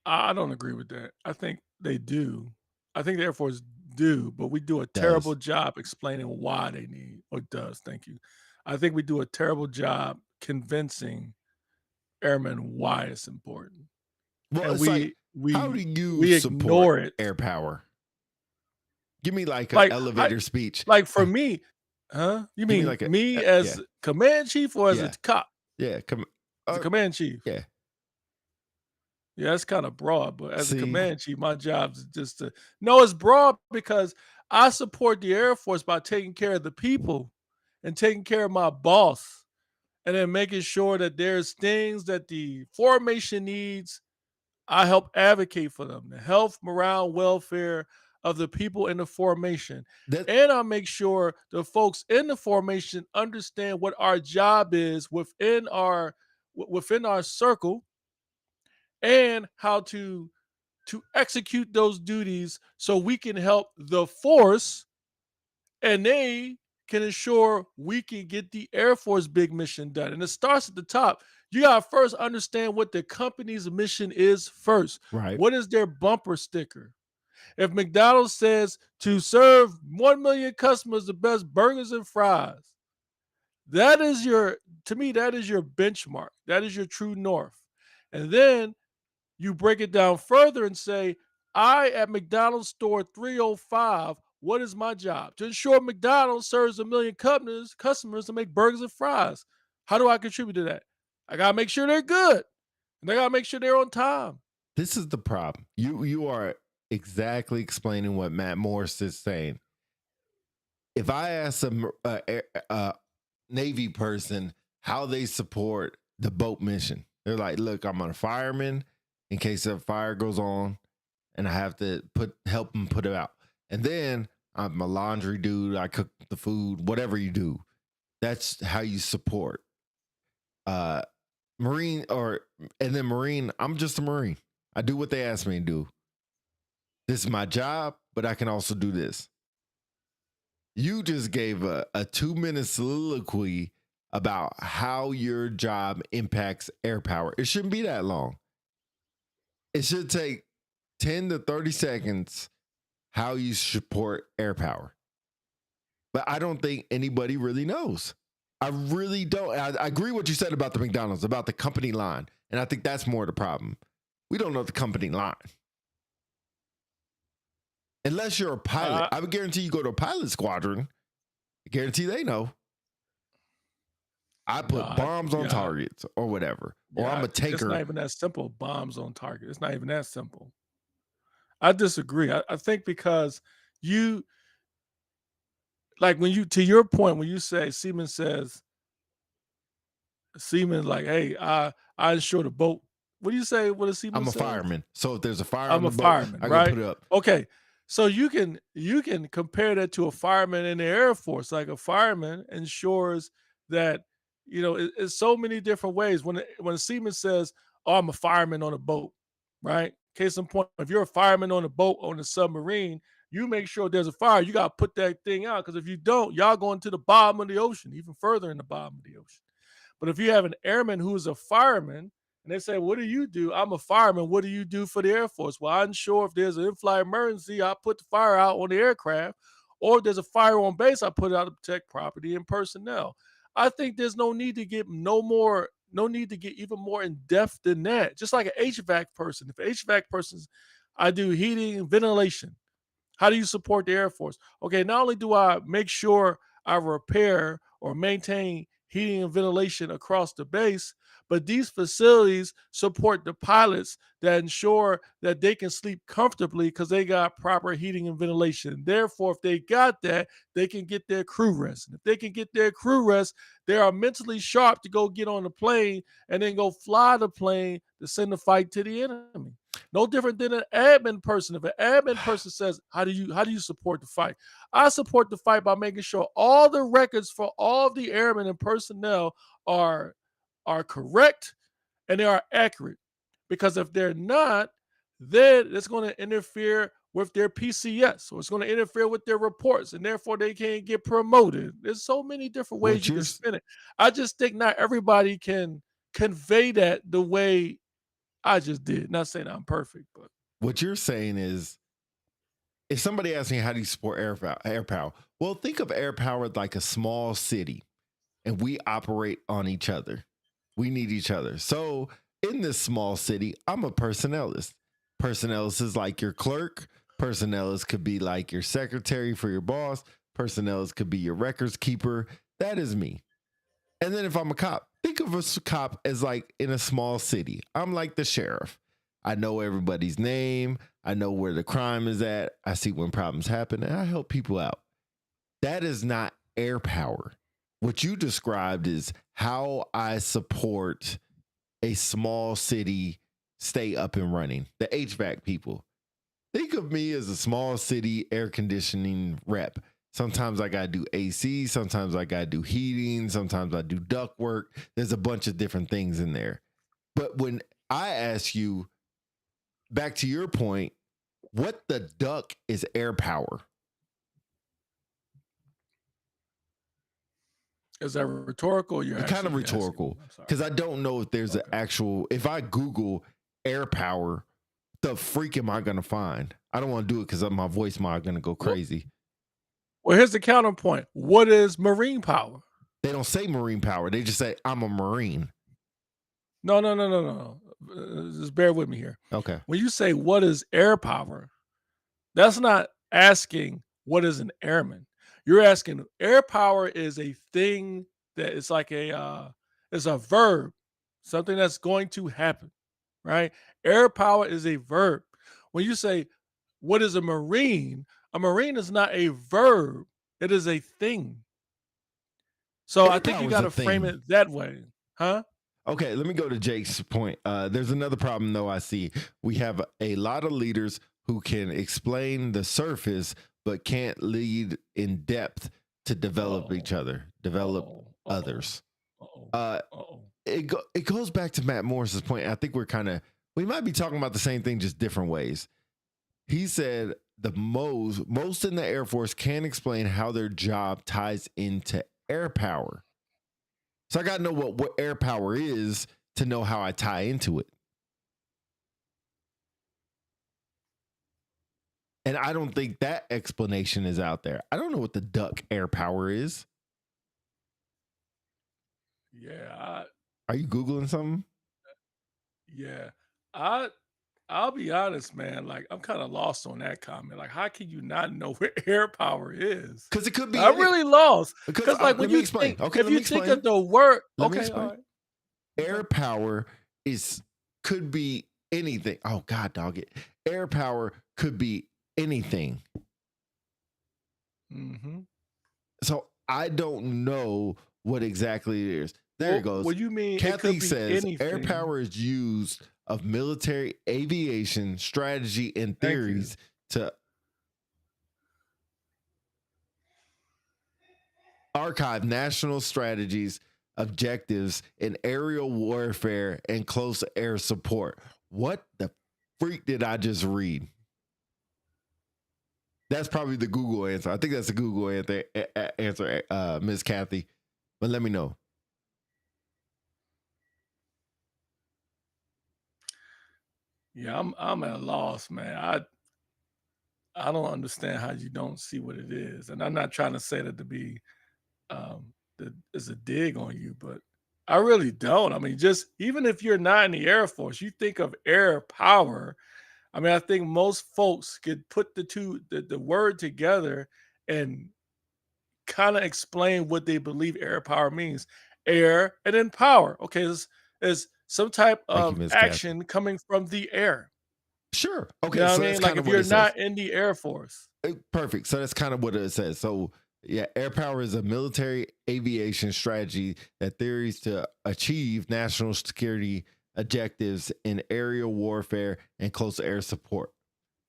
I don't agree with that. I think they do. I think the Air Force do, but we do a Does. terrible job explaining why they need or does. Thank you. I think we do a terrible job convincing airmen why it's important. Well, And it's like, how do we you ignore support it. air power? Give me like an Like, elevator speech. Like for me, huh? You Give me mean like me yeah. as command chief or as Yeah. a cop? Yeah, As a command chief. yeah. Yeah, that's kind of broad, but as a See? command chief, my job is just to no, it's broad because I support the Air Force by taking care of the people and taking care of my boss, and then making sure that there's things that the formation needs. I help advocate for them, the health, morale, welfare of the people in the formation. That And I make sure the folks in the formation understand what our job is within our circle and how to execute those duties so we can help the force and they can ensure we can get the Air Force big mission done. And it starts at the top. You got to first understand what the company's mission is first. right. What is their bumper sticker? If McDonald's says to serve 1 million customers the best burgers and fries, that is to me, that is your benchmark. That is your true north. And then you break it down further and say, I at McDonald's store 305, what is my job? To ensure McDonald's serves 1 million customers to make burgers and fries. How do I contribute to that? I gotta make sure they're good. And I gotta make sure they're on time. This is the problem. You are exactly explaining what Matt Morris is saying. If I ask a Navy person how they support the boat mission, they're like, look, I'm a fireman in case a fire goes on and I have to help them put it out. And then I'm a laundry dude. I cook the food, whatever you do. That's how you support. Marine and then Marine, I'm just a Marine. I do what they ask me to do. This is my job, but I can also do this. You just gave a 2-minute soliloquy about how your job impacts air power. It shouldn't be that long. It should take 10 to 30 seconds how you support air power. But I don't think anybody really knows. I really don't. I agree what you said about the McDonald's, about the company line. And I think that's more the problem. We don't know the company line. Unless you're a pilot. I would guarantee you go to a pilot squadron. I guarantee they know. I put bombs on targets or whatever. Or I'm a taker. It's not even that simple. Bombs on target. It's not even that simple. I disagree. I think because to your point, when you say Seaman like, hey, I insure the boat. What do you say? What does Seaman say? I'm a fireman. So if there's a fire I'm on the a boat, fireman, I right? can put it up. Okay. So you can compare that to a fireman in the Air Force. Like a fireman ensures that, it's so many different ways. When a seaman says, oh, I'm a fireman on a boat, right? Case in point, if you're a fireman on a boat on a submarine, you make sure there's a fire. You got to put that thing out, because if you don't, y'all going to the bottom of the ocean, even further in the bottom of the ocean. But if you have an airman who is a fireman, and they say, what do you do? I'm a fireman. What do you do for the Air Force? Well, I ensure if there's an in-flight emergency, I put the fire out on the aircraft. Or if there's a fire on base, I put it out to protect property and personnel. I think there's no need to get even more in depth than that. Just like an HVAC person. If an HVAC person's, I do heating and ventilation. How do you support the Air Force? Okay, not only do I make sure I repair or maintain heating and ventilation across the base, but these facilities support the pilots that ensure that they can sleep comfortably because they got proper heating and ventilation. Therefore, if they got that, they can get their crew rest. And if they can get their crew rest, they are mentally sharp to go get on the plane and then go fly the plane to send the fight to the enemy. No different than an admin person. If an admin person says, how do you support the fight? I support the fight by making sure all the records for all of the airmen and personnel are are correct and they are accurate. Because if they're not, then it's going to interfere with their PCS, or it's going to interfere with their reports, and therefore they can't get promoted. There's so many different ways What you you're can spin it. I just think not everybody can convey that the way I just did. Not saying I'm perfect, but what you're saying is, if somebody asks me how do you support air power, well, think of air power like a small city, and we operate on each other. We need each other. So in this small city, I'm a personnelist. Personnelist is like your clerk. Personnelist could be like your secretary for your boss. Personnelist could be your records keeper. That is me. And then if I'm a cop, think of a cop as like in a small city. I'm like the sheriff. I know everybody's name. I know where the crime is at. I see when problems happen, and I help people out. That is not air power. What you described is how I support a small city stay up and running. The HVAC people. Think of me as a small city air conditioning rep. Sometimes I got to do AC. Sometimes I got to do heating. Sometimes I do duct work. There's a bunch of different things in there. But when I ask you, back to your point, what the duck is air power? is that rhetorical? You're Kind of actually asking me? rhetorical, I'm sorry. because I don't know if there's an Okay. actual, if I Google air power, the freak am I going to find? I don't want to do it because my voice might going to go crazy. Well, here's the counterpoint. What is marine power? They don't say marine power. They just say, I'm a Marine. No. Just bear with me here. Okay. When you say what is air power, that's not asking what is an airman. You're asking air power is a thing that is like it's a verb, something that's going to happen, right? Air power is a verb. When you say what is a Marine is not a verb. It is a thing. So Air I think you power's got a to frame thing. it that way, huh? Okay, let me go to Jake's point. There's another problem, though, I see. We have a lot of leaders who can explain the surface, but can't lead in depth to develop each other, develop others. It goes back to Matt Morris's point. I think we might be talking about the same thing, just different ways. He said the most in the Air Force can't explain how their job ties into air power. So I got to know what air power is to know how I tie into it. And I don't think that explanation is out there. I don't know what the duck air power is. Yeah, Are you Googling something? I'll be honest, man. Like I'm kind of lost on that comment. Like, how can you not know what air power is? Because it could be. I'm really lost. Because Like when let me you explain. think, Okay, if let me you think explain. of the word, Let me okay, explain. all right. Air power could be anything. Oh God, dog it. Air power could be anything. Mm-hmm. So I don't know what exactly it is. There it goes. What you mean? It Kathy could be says anything. air power is used of military aviation strategy and Thank you. theories to archive national strategies, objectives in aerial warfare and close air support. What the freak did I just read? That's probably the Google answer. I think that's the Google answer, Miss Kathy. But let me know. Yeah, I'm at a loss, man. I don't understand how you don't see what it is, and I'm not trying to say that to be that is a dig on you, but I really don't. I mean, just even if you're not in the Air Force, you think of air power. I mean, I think most folks could put the word together and kind of explain what they believe air power means. Air and then power. Okay, is some type Thank you, of Ms. Kathy. action coming from the air. Sure. You Okay. know what So I that's mean? Like kind of if what you're it says. not in the Air Force. Perfect. So that's kind of what it says. So yeah, air power is a military aviation strategy that theories to achieve national security objectives in aerial warfare and close air support.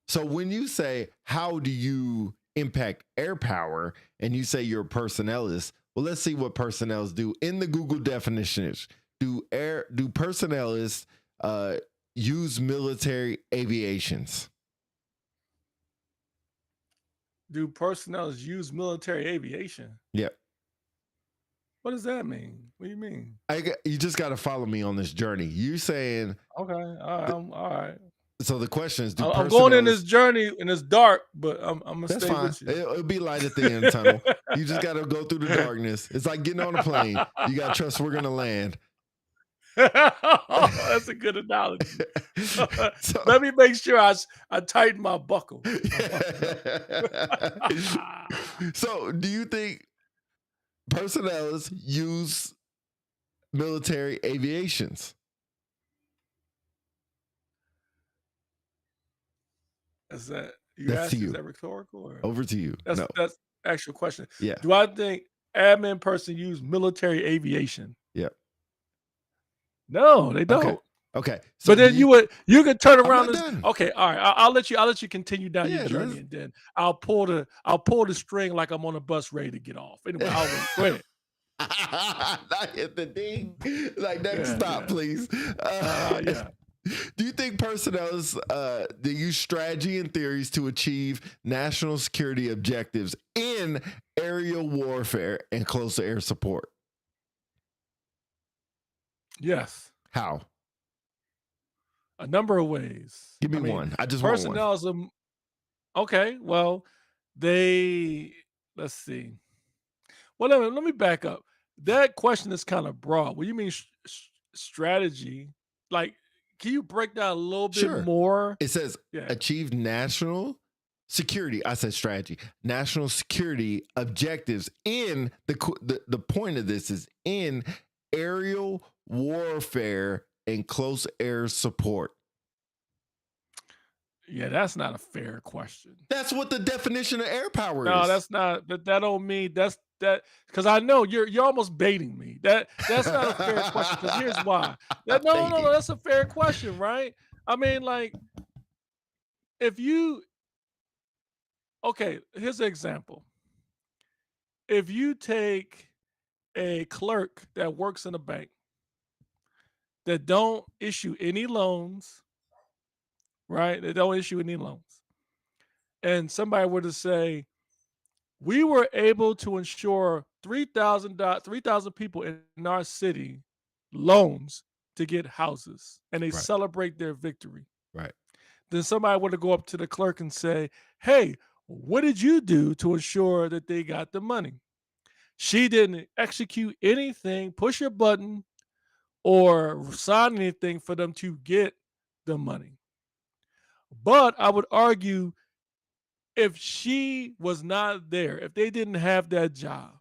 So when you say, how do you impact air power? And you say you're a personnelist, well, let's see what personnels do in the Google definitions. do personnelists use military aviations? Do personnel use military aviation? Yep. What does that mean? What do you mean? You just got to follow me on this journey. You saying Okay, all right, all right. so? The question is, I'm going in this journey and it's dark, but I'm gonna That's stay fine. with you. It'll be light at the end of the tunnel. You just got to go through the darkness. It's like getting on a plane. You got to trust we're gonna land. That's a good analogy. So- Let me make sure I tighten my buckle. So, do you think personnel use military aviations? Is that That's to you. Is that rhetorical? Or? Over to you. That's No. that's actual question. Yeah. Do I think admin person use military aviation? Yep. No, they don't. Okay. So But then you could turn I'm around not and done. okay, all right. I'll let you continue down Yeah, your journey, let's- and then I'll pull the string like I'm on a bus ready to get off. Anyway, I'll wait. Go ahead. Not hit the ding. Like next Yeah, stop, yeah. please. Yeah. Do you think personnel they use strategy and theories to achieve national security objectives in aerial warfare and close air support? Yes. How? A number of ways. Give me I mean, one. I just want one. personnel is okay. Well, let's see. Well, let me back up. That question is kind of broad. What do you mean strategy? Like, can you break down a little bit Sure. more? It says Yeah. achieve national security. I said strategy. National security objectives in the point of this is in aerial warfare and close air support. Yeah, that's not a fair question. That's what the definition of air power No, is. that's not. That don't mean that's that because I know you're almost baiting me. That's not a fair question. Because here's why. No, Baiting. that's a fair question, right? I mean, like, if you okay, here's an example. If you take a clerk that works in a bank that don't issue any loans, right? They don't issue any loans. And somebody were to say, we were able to insure 3,000 people in our city loans to get houses, and they Right. celebrate their victory. Right. Then somebody were to go up to the clerk and say, hey, what did you do to ensure that they got the money? She didn't execute anything, push a button, or sign anything for them to get the money. But I would argue if she was not there, if they didn't have that job,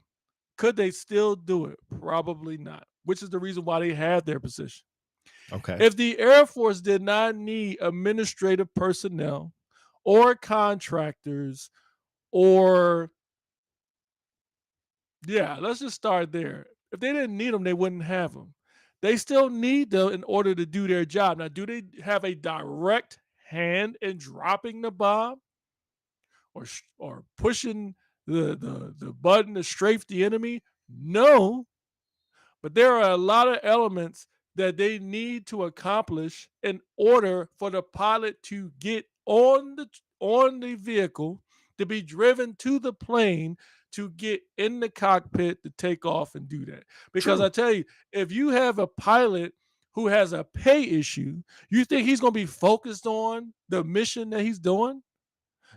could they still do it? Probably not, which is the reason why they had their position. Okay. If the Air Force did not need administrative personnel or contractors or, yeah, let's just start there. If they didn't need them, they wouldn't have them. They still need them in order to do their job. Now, do they have a direct hand in dropping the bomb or pushing the button to strafe the enemy? No. But there are a lot of elements that they need to accomplish in order for the pilot to get on the vehicle, to be driven to the plane, to get in the cockpit to take off and do that. Because True. I tell you, if you have a pilot who has a pay issue, you think he's going to be focused on the mission that he's doing?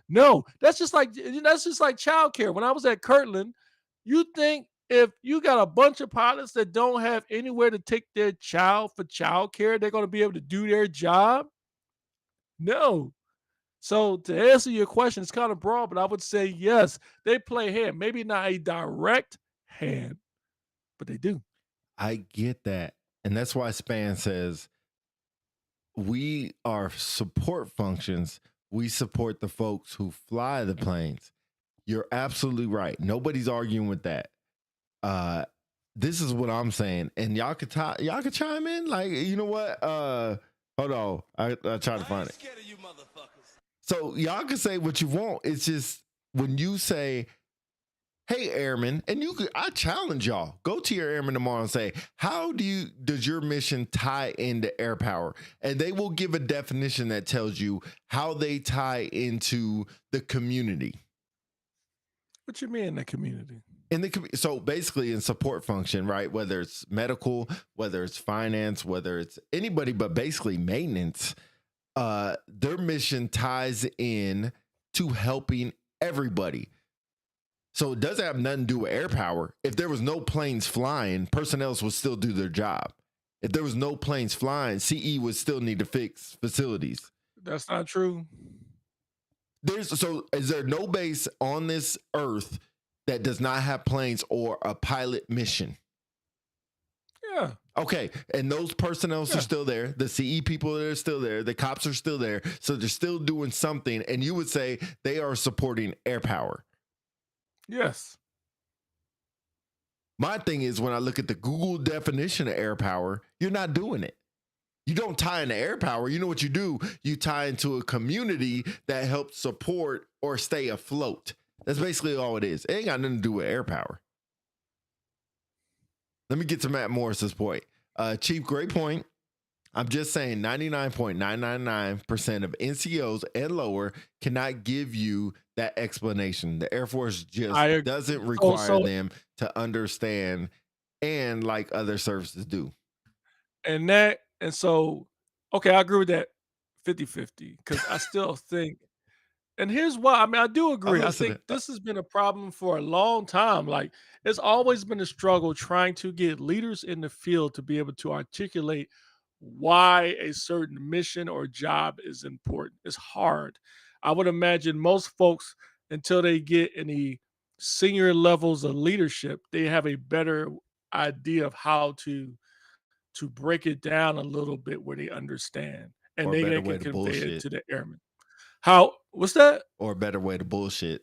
No, that's just like childcare. When I was at Kirtland, you think if you got a bunch of pilots that don't have anywhere to take their child for childcare, they're going to be able to do their job? No. So to answer your question, it's kind of broad, but I would say yes, they play a hand. Maybe not a direct hand, but they do. I get that. And that's why Span says we are support functions. We support the folks who fly the planes. You're absolutely right. Nobody's arguing with that. This is what I'm saying. And y'all could chime in. Like, you know what? Hold on. I try to find it. So y'all can say what you want. It's just when you say hey airmen, and I challenge y'all, go to your airmen tomorrow and say, how does your mission tie into air power? And they will give a definition that tells you how they tie into the community. What you mean, the community? So basically in support function, right? Whether it's medical, whether it's finance, whether it's anybody, but basically maintenance, their mission ties in to helping everybody. So it doesn't have nothing to do with air power. If there was no planes flying, personnel would still do their job. If there was no planes flying, CE would still need to fix facilities. That's not true. So is there no base on this earth that does not have planes or a pilot mission? Yeah. Okay. And those personnel are still there. The CE people are still there. The cops are still there. So they're still doing something. And you would say they are supporting air power. Yes. My thing is, when I look at the Google definition of air power, you're not doing it. You don't tie into air power. You know what you do? You tie into a community that helps support or stay afloat. That's basically all it is. It ain't got nothing to do with air power. Let me get to Matt Morris's point. Chief, great point. I'm just saying 99.999% of NCOs and lower cannot give you that explanation. The Air Force just doesn't require them to understand, and like other services do. And so, okay, I agree with that 50-50, because I still think, and here's why. I mean, I do agree. I think this has been a problem for a long time. Like, it's always been a struggle trying to get leaders in the field to be able to articulate why a certain mission or job is important. It's hard. I would imagine most folks, until they get in the senior levels of leadership, they have a better idea of how to break it down a little bit where they understand, and they can convey it to the airmen. What's that? Or a better way to bullshit.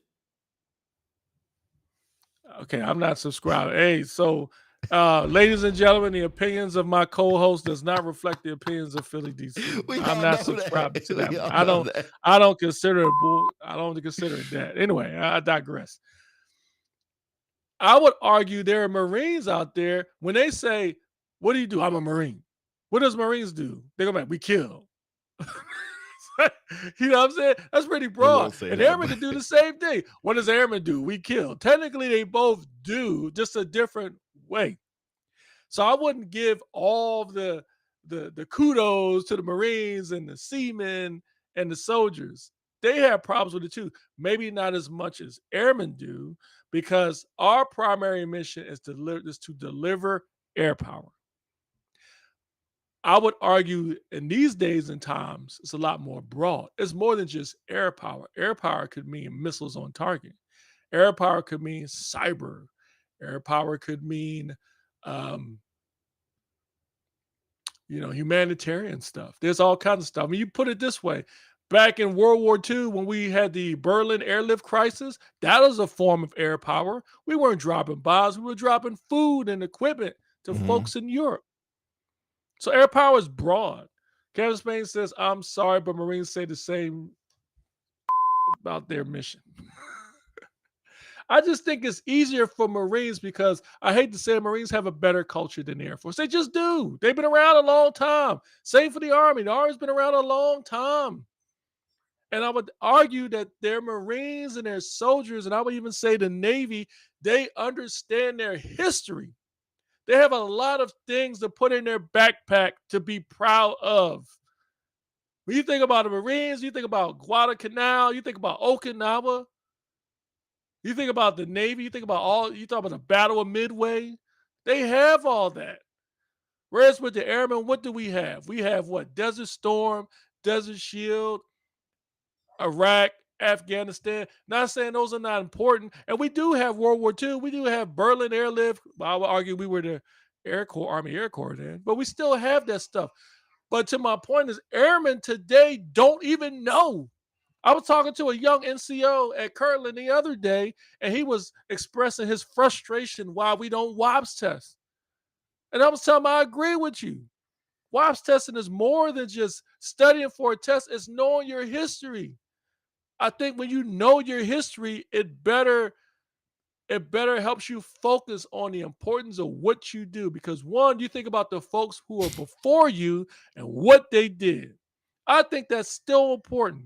Okay, I'm not subscribed. Hey, so ladies and gentlemen, the opinions of my co-host does not reflect the opinions of Philly DC. I'm not subscribed to that. I don't consider it that. Anyway, I digress. I would argue there are Marines out there, when they say, what do you do? I'm a Marine. What does Marines do? They go back, we kill. You know what I'm saying? That's pretty broad. And airmen can do the same thing. What does airmen do? We kill. Technically, they both do, just a different way. So I wouldn't give all the kudos to the Marines and the seamen and the soldiers. They have problems with it too. Maybe not as much as airmen do, because our primary mission is to deliver air power. I would argue in these days and times, it's a lot more broad. It's more than just air power. Air power could mean missiles on target. Air power could mean cyber. Air power could mean, humanitarian stuff. There's all kinds of stuff. I mean, you put it this way. Back in World War II, when we had the Berlin airlift crisis, that was a form of air power. We weren't dropping bombs. We were dropping food and equipment to folks in Europe. So air power is broad. Kevin Spain says, I'm sorry, but Marines say the same about their mission. I just think it's easier for Marines, because I hate to say it, Marines have a better culture than the Air Force. They just do. They've been around a long time. Same for the Army. The Army's been around a long time. And I would argue that their Marines and their soldiers, and I would even say the Navy, they understand their history. They have a lot of things to put in their backpack to be proud of. When you think about the Marines, you think about Guadalcanal, you think about Okinawa, you think about the Navy, you talk about the Battle of Midway. They have all that. Whereas with the airmen, what do we have? We have what? Desert Storm, Desert Shield, Iraq, Afghanistan. Not saying those are not important. And we do have World War II. We do have Berlin airlift. I would argue we were the Army Air Corps then, but we still have that stuff. But to my point is, airmen today don't even know. I was talking to a young NCO at Kirtland the other day, and he was expressing his frustration why we don't WAPS test. And I was telling him, I agree with you. WAPS testing is more than just studying for a test. It's knowing your history. I think when you know your history, it better it better helps you focus on the importance of what you do. Because one, you think about the folks who are before you and what they did. I think that's still important.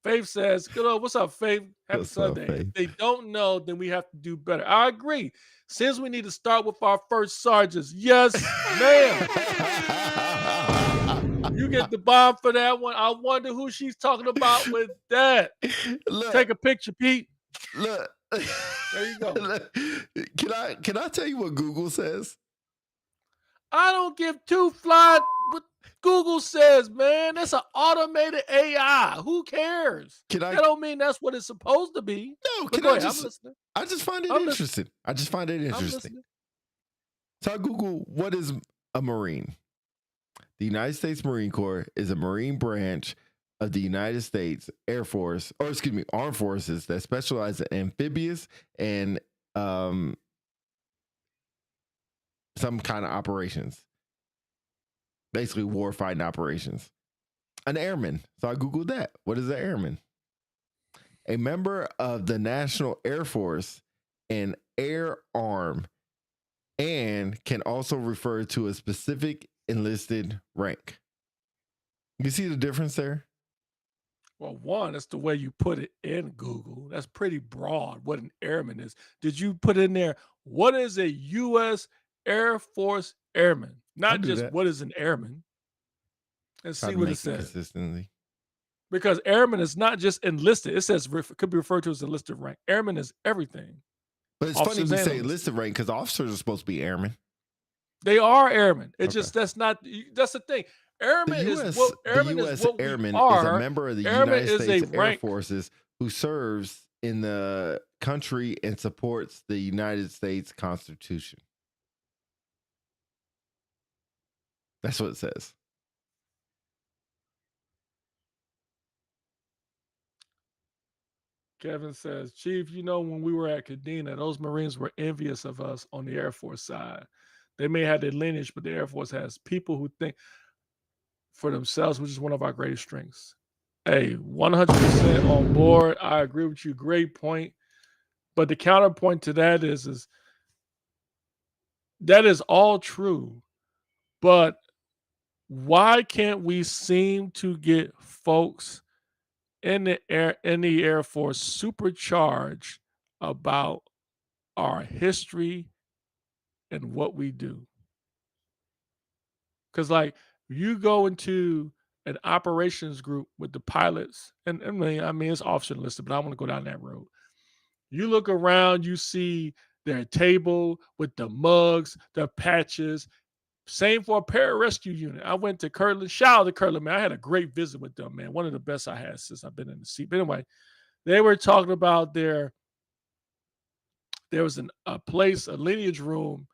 Faith says, good old, what's up, Faith? Happy What's up, Sunday. Faith? If they don't know, then we have to do better. I agree. Since we need to start with our first sergeants. Yes, ma'am. You get the bomb for that one. I wonder who she's talking about with that. Look, Take a picture, Pete. look. There you go. Look, can I tell you what Google says? I don't give two flying what Google says, man. That's an automated AI. Who cares? That don't mean that's what it's supposed to be. No, But can go I ahead, I'm just listening. I just find it I'm listening. interesting. I just find it I'm interesting. listening. So I Google, what is a Marine? The United States Marine Corps is a Marine branch of the United States Air Force, or excuse me, Armed Forces that specialize in amphibious and some kind of operations. Basically war fighting operations. An airman. So I Googled that. What is an airman? A member of the National Air Force and Air Arm, and can also refer to a specific enlisted rank. You see the difference there? Well, one, that's the way you put it in Google. That's pretty broad what an airman is. Did you put in there, what is a U.S. Air Force airman? I'll Not do just that. what is an airman. And Try see to what make it says. consistently. Because airman is not just enlisted. It says could be referred to as enlisted rank. Airman is everything. But it's funny Officers we and say enlisted. enlisted rank because officers are supposed to be airmen. They are airmen. It Okay. just that's not that's the thing. Airman The is US, what the airman US is what airman we is are. a member of the Airman United is a States Air rank. Forces who serves in the country and supports the United States Constitution. That's what it says. Kevin says, Chief, you know, when we were at Kadena, those Marines were envious of us on the Air Force side. They may have their lineage, but the Air Force has people who think for themselves, which is one of our greatest strengths. Hey, 100% on board. I agree with you. Great point. But the counterpoint to that is that is all true. But why can't we seem to get folks in the Air Force supercharged about our history and what we do? Because like you go into an operations group with the pilots, and I mean it's officer listed, but I want to go down that road. You look around, you see their table with the mugs, the patches. Same for a pararescue unit. I went to Kirtland. Shout out to Kirtland, man. I had a great visit with them, man. One of the best I had since I've been in the seat. But anyway, they were talking about there was a place, a lineage room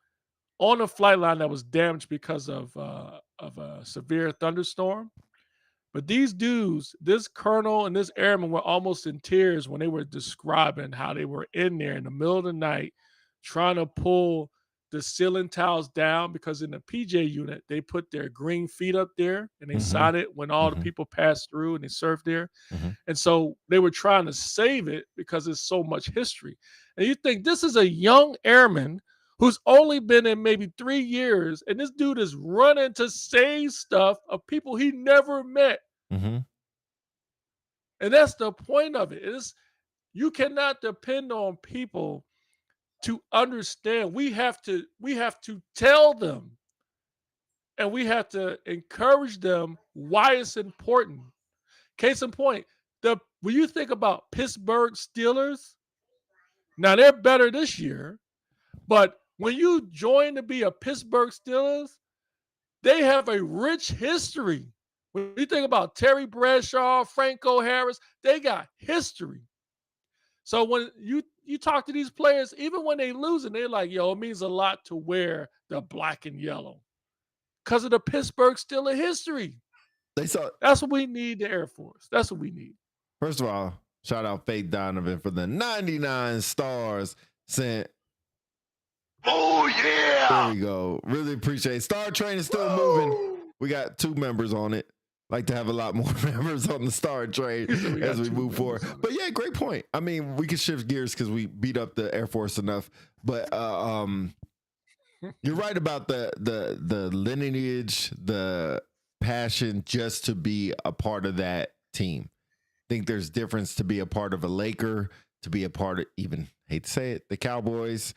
on a flight line that was damaged because of a severe thunderstorm. But these dudes, this colonel and this airman were almost in tears when they were describing how they were in there in the middle of the night trying to pull the ceiling tiles down, because in the PJ unit, they put their green feet up there and they sign it when all the people pass through and they serve there. And so they were trying to save it because there's so much history. And you think this is a young airman who's only been in maybe 3 years, and this dude is running to save stuff of people he never met. Mm-hmm. And that's the point of it. You cannot depend on people to understand. We have to tell them, and we have to encourage them why it's important. Case in point, when you think about Pittsburgh Steelers, now they're better this year, but when you join to be a Pittsburgh Steelers, they have a rich history. When you think about Terry Bradshaw, Franco Harris, they got history. So when you talk to these players, even when they losing, they're like, yo, it means a lot to wear the black and yellow because of the Pittsburgh Steelers history. That's what we need, the Air Force. That's what we need. First of all, shout out Faith Donovan for the 99 stars sent. Oh, yeah. There we go. Really appreciate it. Star Train is still moving. We got 2 members on it. Like to have a lot more members on the star train He said we as got we 2 move forward. members on it. But yeah, great point. I mean, we can shift gears because we beat up the Air Force enough. But you're right about the lineage, the passion just to be a part of that team. I think there's difference to be a part of a Laker, to be a part of, even hate to say it, the Cowboys,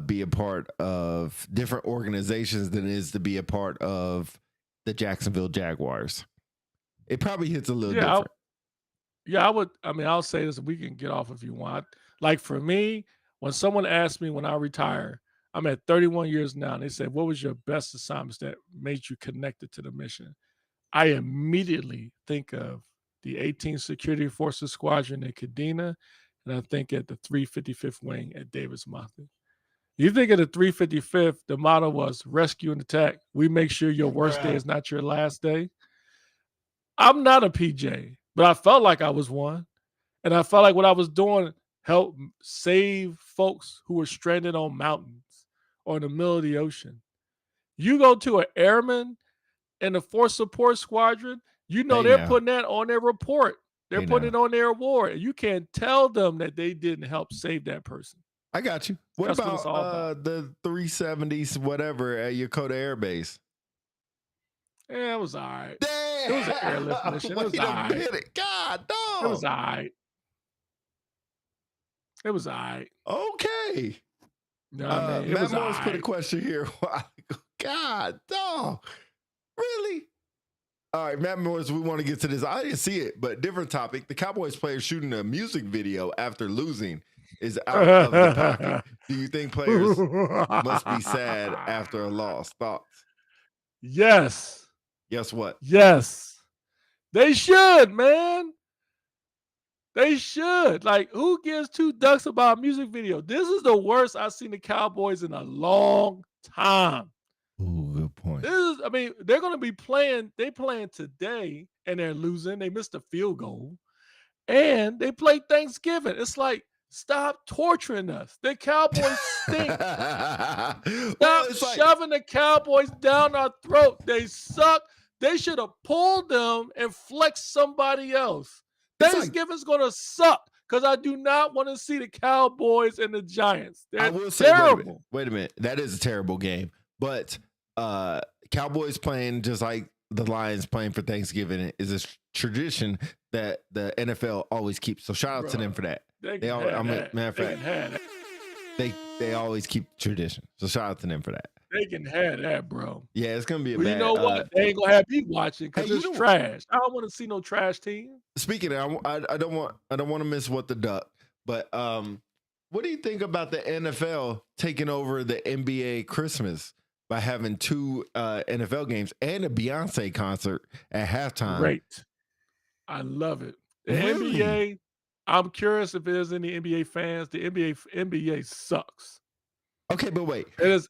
be a part of different organizations than it is to be a part of the Jacksonville Jaguars. It probably hits a little different. I would. I mean, I'll say this. We can get off if you want. Like for me, when someone asked me when I retire, I'm at 31 years now, and they said, "What was your best assignments that made you connected to the mission?" I immediately think of the 18th Security Forces Squadron in Kadena, and I think at the 355th Wing at Davis-Monthan. You think of the 355th, the motto was rescue and attack. We make sure your worst day is not your last day. I'm not a PJ, but I felt like I was one. And I felt like what I was doing helped save folks who were stranded on mountains or in the middle of the ocean. You go to an airman in the Force Support Squadron, you know Hey they're now. putting that on their report. They're Hey putting now. it on their award. And you can't tell them that they didn't help save that person. I got you. What That's what about, it's all about. the 370s, whatever, at Yokota Air Base? Yeah, it was all right. Damn. It was an airlift mission. It was Wait all a right. minute. God, It dog. was all right. It was all right. Okay. You know what I mean? It Matt was all Morris put a right. question here a while ago. God, dog. Really? All right, Matt Morris, we want to get to this. I didn't see it, but different topic. The Cowboys player shooting a music video after losing is out of the pocket. Do you think players must be sad after a loss? Thoughts? Yes. Guess what? Yes. They should, man. They should. Like, who gives 2 ducks about a music video? This is the worst I've seen the Cowboys in a long time. Ooh, good point. This is, I mean, they're going to be playing. They playing today, and they're losing. They missed a field goal, and they play Thanksgiving. It's like, stop torturing us. The Cowboys stink. Stop shoving the Cowboys down our throat. They suck. They should have pulled them and flexed somebody else. Thanksgiving's going to suck because I do not want to see the Cowboys and the Giants. They're I will say, terrible. wait a minute. That is a terrible game. But Cowboys playing just like the Lions playing for Thanksgiving is a tradition that the NFL always keeps. So shout out to them for that. They always keep tradition. So shout out to them for that. They can have that, bro. Yeah, it's gonna be a Well, bad. you know what? They ain't gonna have me watching because hey, it's trash. I don't want to see no trash team. Speaking of, I don't want to miss what the duck. But what do you think about the NFL taking over the NBA Christmas by having 2 NFL games and a Beyonce concert at halftime? Great. I love it. The Really? NBA, I'm curious if there's any NBA fans. The NBA sucks. Okay, but wait. It is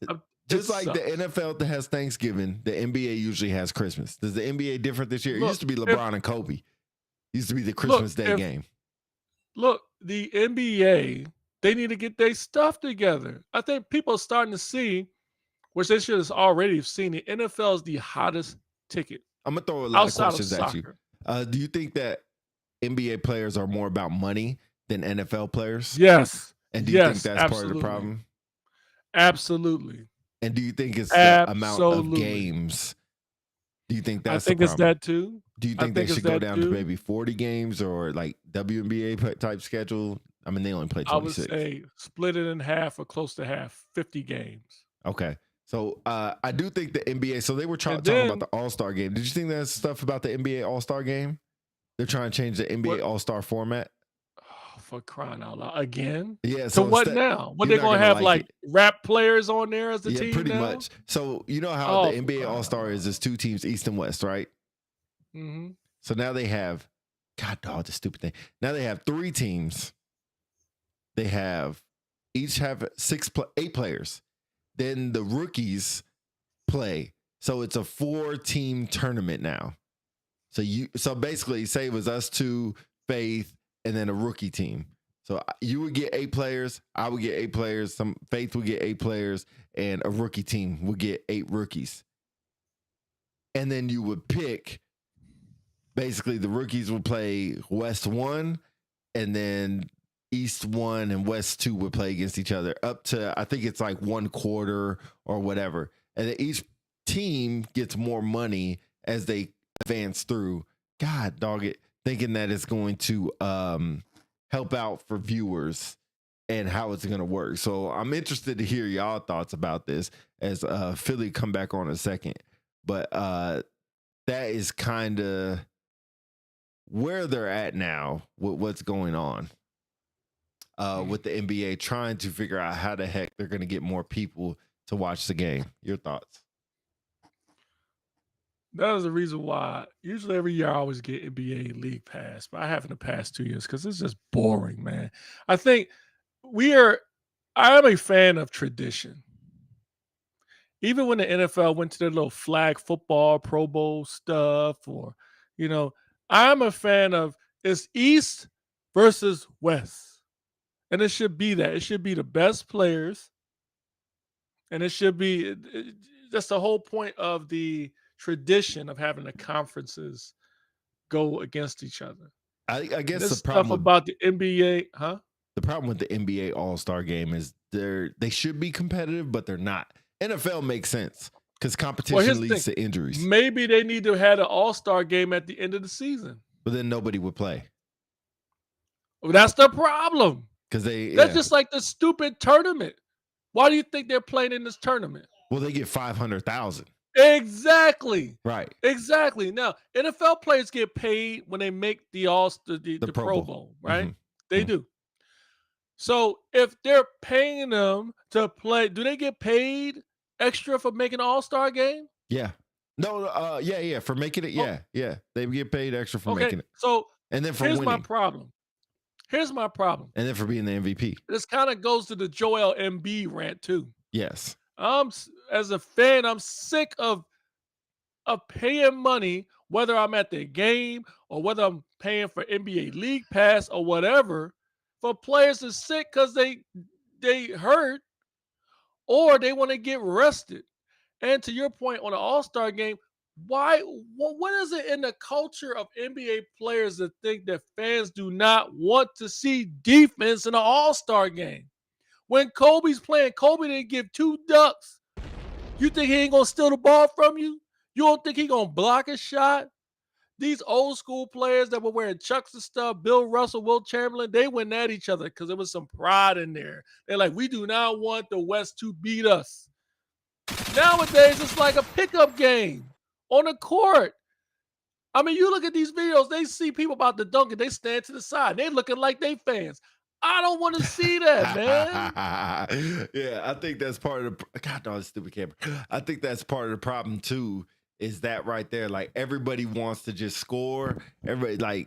Just like the NFL that has Thanksgiving, the NBA usually has Christmas. Does the NBA different this year? It used to be LeBron and Kobe. It used to be the Christmas Day game. Look, the NBA, they need to get their stuff together. I think people are starting to see, which they should have already seen, the NFL is the hottest ticket. I'm going to throw a lot outside of questions at you. Do you think that NBA players are more about money than NFL players? Yes. And do you think that's part of the problem? Absolutely. And do you think it's the amount of games? Do you think that's I think the it's problem? that too. Do you think they should go down to maybe 40 games or like WNBA type schedule? I mean, they only play 26. I would say split it in half or close to half, 50 games. Okay. So I do think the NBA, so they were talking about the All-Star game. Did you think there's stuff about the NBA All-Star game? They're trying to change the NBA All-Star format. For crying out loud. Again? Yeah. So what now? What, they're going to have like rap players on there as the team? Yeah, pretty now? much. So you know how the NBA All-Star is 2 teams, East and West, right? Mm-hmm. So now they have, God, dog, the stupid thing. Now they have 3 teams. They have, each have 8 players. Then the rookies play. So it's a 4-team tournament now. So basically, say it was us 2, Faith, and then a rookie team. So you would get 8 players, I would get 8 players, some Faith would get 8 players, and a rookie team would get 8 rookies. And then you would pick basically the rookies would play West 1, and then East 1 and West 2 would play against each other up to, I think it's like 1 quarter or whatever. And then each team gets more money as they advance through. God dog it, thinking that it's going to help out for viewers and how it's going to work. So I'm interested to hear y'all thoughts about this as Philly come back on in a second. But that is kind of where they're at now with what's going on with the NBA, trying to figure out how the heck they're going to get more people to watch the game. Your thoughts? That is the reason why usually every year I always get NBA League Pass, but I haven't the past 2 years because it's just boring, man. I think I am a fan of tradition. Even when the NFL went to their little flag football, Pro Bowl stuff, or, I'm a fan of it's East versus West. And it should be that. It should be the best players. And it should be, that's the whole point of the tradition of having the conferences go against each other. I guess This the stuff problem about the NBA, huh? the problem with the NBA All-Star game is they should be competitive, but they're not. NFL makes sense because competition here's the leads thing. to injuries. Maybe they need to have an all-star game at the end of the season. But then nobody would play Well, that's the problem. because That's just like the stupid tournament. Why do you think they're playing in this tournament? well, they get 500,000. Exactly. Right. Exactly. Now, NFL players get paid when they make the Pro Bowl, right? Mhm. They Mhm. do. So if they're paying them to play, do they get paid extra for making an all-star game? Yeah. No, yeah. For making it, yeah. They get paid extra for making it. So And then for here's winning. my problem. Here's my problem. And then for being the MVP. This kind of goes to the Joel Embiid rant too. Yes. As a fan, I'm sick of paying money, whether I'm at the game or whether I'm paying for NBA League Pass or whatever, for players to sit because they hurt or they want to get rested. And to your point on the All-Star game, what is it in the culture of NBA players that think that fans do not want to see defense in an All-Star game? When Kobe's playing, Kobe didn't give 2 ducks. You think he ain't gonna steal the ball from you? You don't think he gonna block a shot? These old school players that were wearing Chucks and stuff, Bill Russell, Will Chamberlain, they went at each other because there was some pride in there. They're like, we do not want the West to beat us. Nowadays, it's like a pickup game on the court. I mean, you look at these videos, they see people about to dunk and they stand to the side. They looking like they fans. I don't want to see that, man. Yeah, I think that's part of the God, no, stupid camera. I think that's part of the problem too. Is that right there? Like everybody wants to just score. Everybody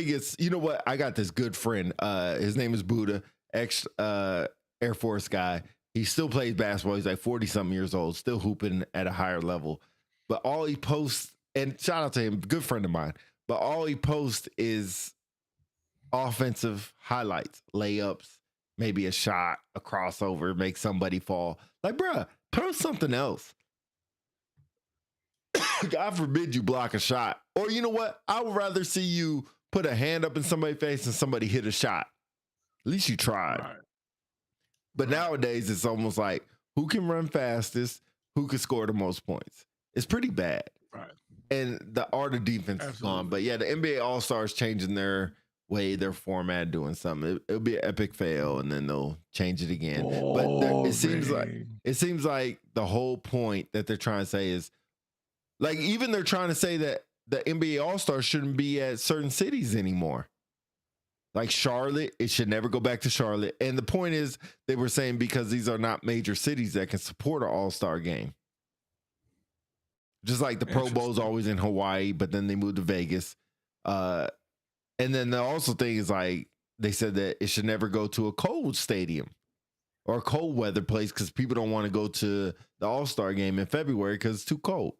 gets. You know what? I got this good friend. His name is Buddha, ex Air Force guy. He still plays basketball. He's like 40-something years old, still hooping at a higher level. But all he posts, and shout out to him, good friend of mine. But all he posts is offensive highlights, layups, maybe a shot, a crossover, make somebody fall. Like, bruh, post something else. God forbid you block a shot. Or you know what? I would rather see you put a hand up in somebody's face and somebody hit a shot. At least you tried. Right. But nowadays, it's almost like who can run fastest, who can score the most points. It's pretty bad. Right. And the art of defense is gone. But yeah, the NBA All-Stars changing their their format, doing something. It'll be an epic fail, and then they'll change it again. But it seems like the whole point that they're trying to say is, like, even they're trying to say that the NBA All-Stars shouldn't be at certain cities anymore. Like Charlotte, it should never go back to Charlotte. And the point is, they were saying because these are not major cities that can support an All-Star game. Just like the Pro Bowl's always in Hawaii, but then they moved to Vegas. And then the also thing is, like, they said that it should never go to a cold stadium or a cold weather place because people don't want to go to the All-Star game in February because it's too cold.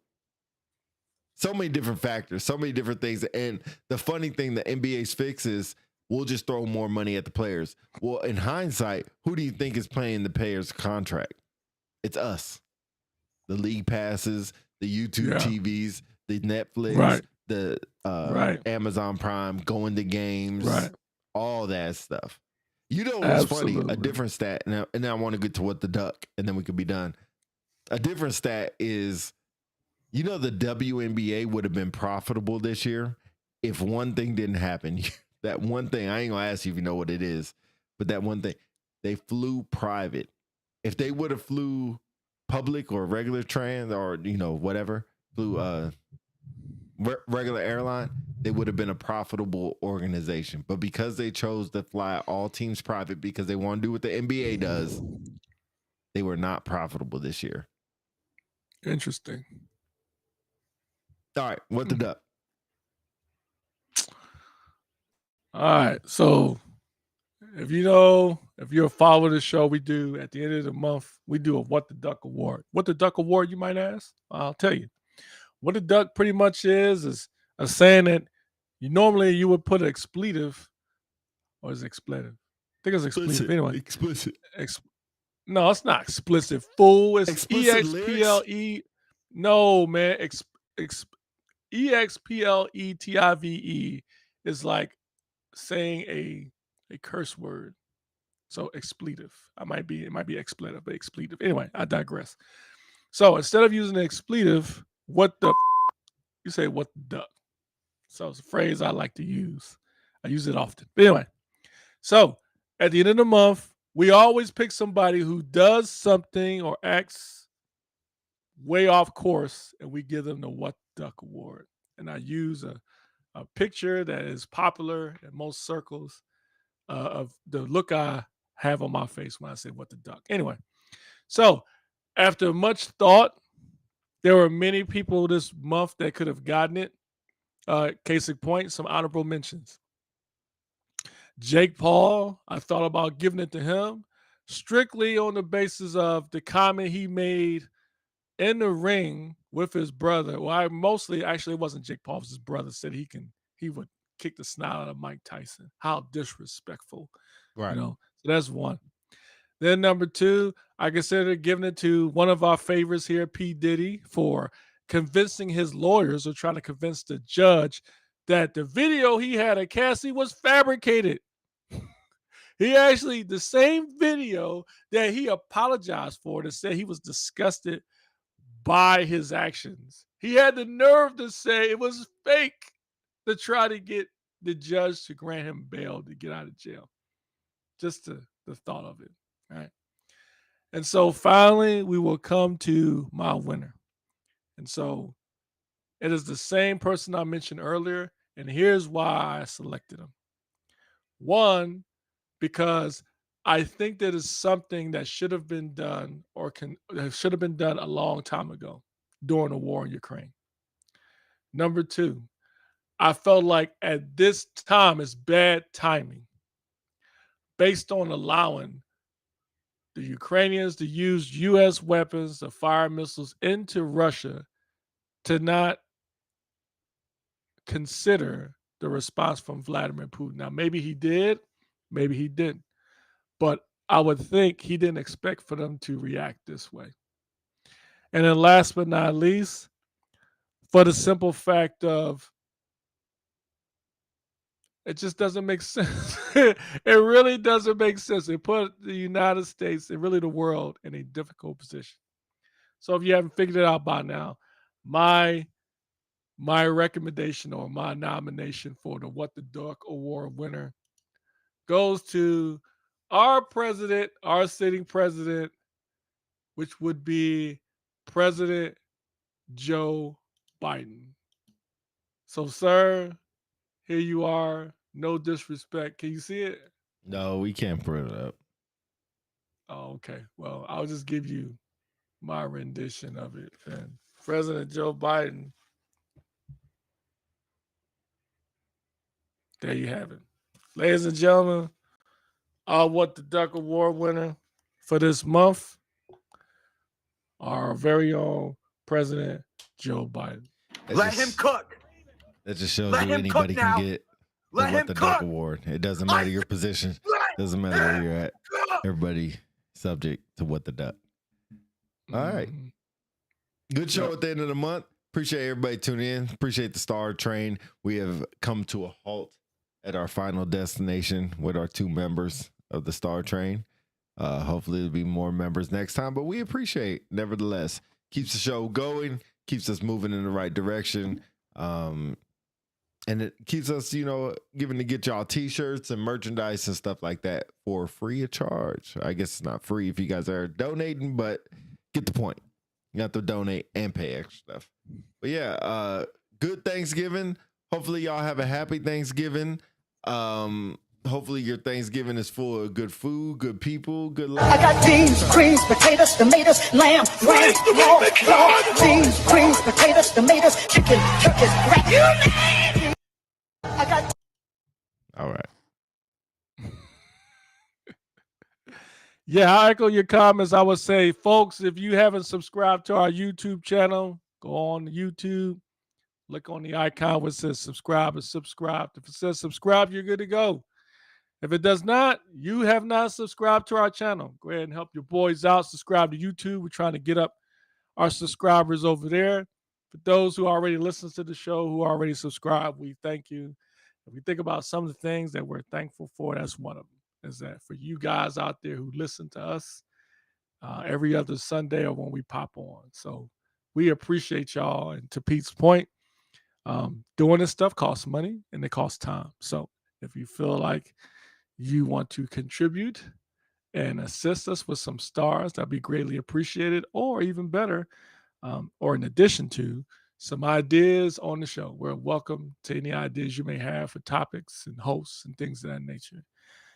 So many different factors, so many different things. And the funny thing, the NBA's fix is we'll just throw more money at the players. Well, in hindsight, who do you think is paying the players' contract? It's us. The league passes, the YouTube TVs, the Netflix, the Right. Amazon Prime, going to games, Right. all that stuff. You know what's funny? A Absolutely. different stat, and then I want to get to what the duck, and then we could be done. A different stat is, you know, the WNBA would have been profitable this year if one thing didn't happen. That one thing, I ain't gonna ask you if you know what it is, but that one thing, they flew private. If they would have flew public or regular trans or whatever, flew regular airline, they would have been a profitable organization. But because they chose to fly all teams private because they want to do what the NBA does, they were not profitable this year. Interesting. All right, what the duck? All right. So if you're a follower of the show, we do at the end of the month, we do a What the Duck Award. What the Duck Award, you might ask? I'll tell you. What the duck pretty much is a saying that you would put an expletive, or is it expletive? I think it's expletive. Anyway, Explicit. no, it's not explicit. Fool. It's Explicit lyrics? EXPLE. No, man. EXPLETIVE is like saying a curse word. So expletive. It might be expletive, but expletive. Anyway, I digress. So instead of using the expletive, you say what the duck. So it's a phrase I like to use. I use it often. But anyway, so at the end of the month, we always pick somebody who does something or acts way off course, and we give them the What Duck Award. And I use a picture that is popular in most circles of the look I have on my face when I say what the duck. Anyway, so after much thought, there were many people this month that could have gotten it. Case in point, some honorable mentions. Jake Paul, I thought about giving it to him strictly on the basis of the comment he made in the ring with his brother. Well, actually it wasn't Jake Paul, it was his brother, said he would kick the snot out of Mike Tyson. How disrespectful. Right. So that's one. Then number two, I consider giving it to one of our favorites here, P. Diddy, for convincing his lawyers or trying to convince the judge that the video he had of Cassie was fabricated. The same video that he apologized for, to say he was disgusted by his actions, he had the nerve to say it was fake, to try to get the judge to grant him bail to get out of jail. Just the thought of it. Right. And so finally, we will come to my winner. And so it is the same person I mentioned earlier. And here's why I selected him. One, because I think that is something that should have been done should have been done a long time ago during the war in Ukraine. Number two, I felt like at this time it's bad timing based on allowing the Ukrainians to use U.S. weapons to fire missiles into Russia, to not consider the response from Vladimir Putin. Now, maybe he did, maybe he didn't. But I would think he didn't expect for them to react this way. And then last but not least, for the simple fact of it just doesn't make sense. It really doesn't make sense. It put the United States and really the world in a difficult position. So if you haven't figured it out by now, my recommendation or my nomination for the What the Duck Award winner goes to our president, our sitting president, which would be President Joe Biden. So, sir, here you are. No disrespect. Can you see it? No, we can't put it up. Oh, okay. Well, I'll just give you my rendition of it. And President Joe Biden, there you have it. Ladies and gentlemen, our What the Duck Award winner for this month, our very own President Joe Biden. Let him cook. That just shows Let you him anybody cook now. can get the Let What him the Duck cook. Award. It doesn't matter your position. Doesn't matter where you're at. Everybody subject to What the Duck. All right. Mhm. Good show Yep. at the end of the month. Appreciate everybody tuning in. Appreciate the Star Train. We have come to a halt at our final destination with our 2 members of the Star Train. Hopefully there'll be more members next time, but we appreciate, nevertheless, keeps the show going, keeps us moving in the right direction. And it keeps us, giving to get y'all t-shirts and merchandise and stuff like that for free of charge. I guess it's not free if you guys are donating, but get the point. You have to donate and pay extra stuff. But yeah, good Thanksgiving. Hopefully y'all have a happy Thanksgiving. Hopefully your Thanksgiving is full of good food, good people, good life. I got beans, creams, potatoes, tomatoes, lamb, lamb, beans, creams, potatoes, tomatoes, chicken, turkeys, rat. You name it. I got. All right. Yeah, I echo your comments. I would say, folks, if you haven't subscribed to our YouTube channel, go on YouTube, look on the icon where it says subscribe and subscribe. If it says subscribe, you're good to go. If it does not, you have not subscribed to our channel. Go ahead and help your boys out. Subscribe to YouTube. We're trying to get up our subscribers over there. For those who already listen to the show, who already subscribe, we thank you. If we think about some of the things that we're thankful for, that's one of them. Is that for you guys out there who listen to us every other Sunday or when we pop on. So we appreciate y'all. And to Pete's point, doing this stuff costs money and it costs time. So if you feel like you want to contribute and assist us with some stars, that'd be greatly appreciated. Or even better, or in addition to some ideas on the show, we're welcome to any ideas you may have for topics and hosts and things of that nature.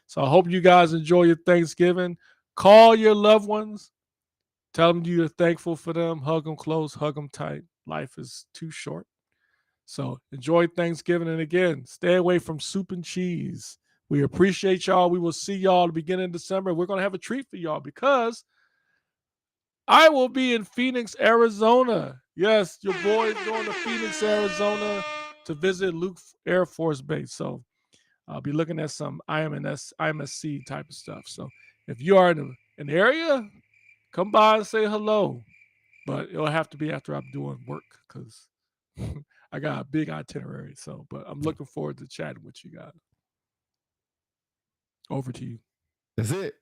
So I hope you guys enjoy your Thanksgiving. Call your loved ones. Tell them you're thankful for them. Hug them close. Hug them tight. Life is too short. So enjoy Thanksgiving. And again, stay away from soup and cheese. We appreciate y'all. We will see y'all at the beginning of December. We're going to have a treat for y'all because I will be in Phoenix, Arizona. Yes, your boy is going to Phoenix, Arizona to visit Luke Air Force Base. So I'll be looking at some IMSC type of stuff. So if you are in an area, come by and say hello. But it'll have to be after I'm doing work because I got a big itinerary. So, but I'm looking forward to chatting with you guys. Over to you. That's it.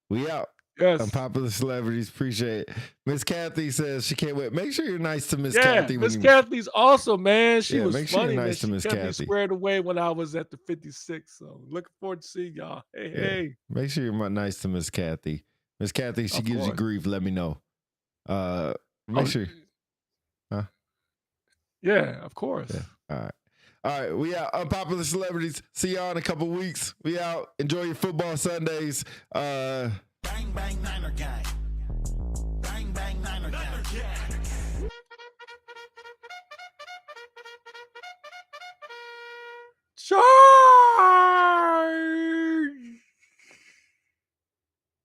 We out. Yes. Unpopular celebrities. Appreciate it. Miss Kathy says she can't wait. Make sure you're nice to Miss Yeah, Kathy. Miss Kathy's awesome, man. She was make sure funny. you're nice to Man. Miss She kept me Kathy. squared away when I was at the 56. So looking forward to seeing y'all. Hey. Make sure you're nice to Miss Kathy. Miss Kathy, she Of gives you course. grief. Let me know. Make sure. Huh? Yeah, of course. Yeah. All right. We out. Unpopular celebrities. See y'all in a couple weeks. We out. Enjoy your football Sundays. Bang, bang, Niner gang. Bang, bang, Niner gang. Sure.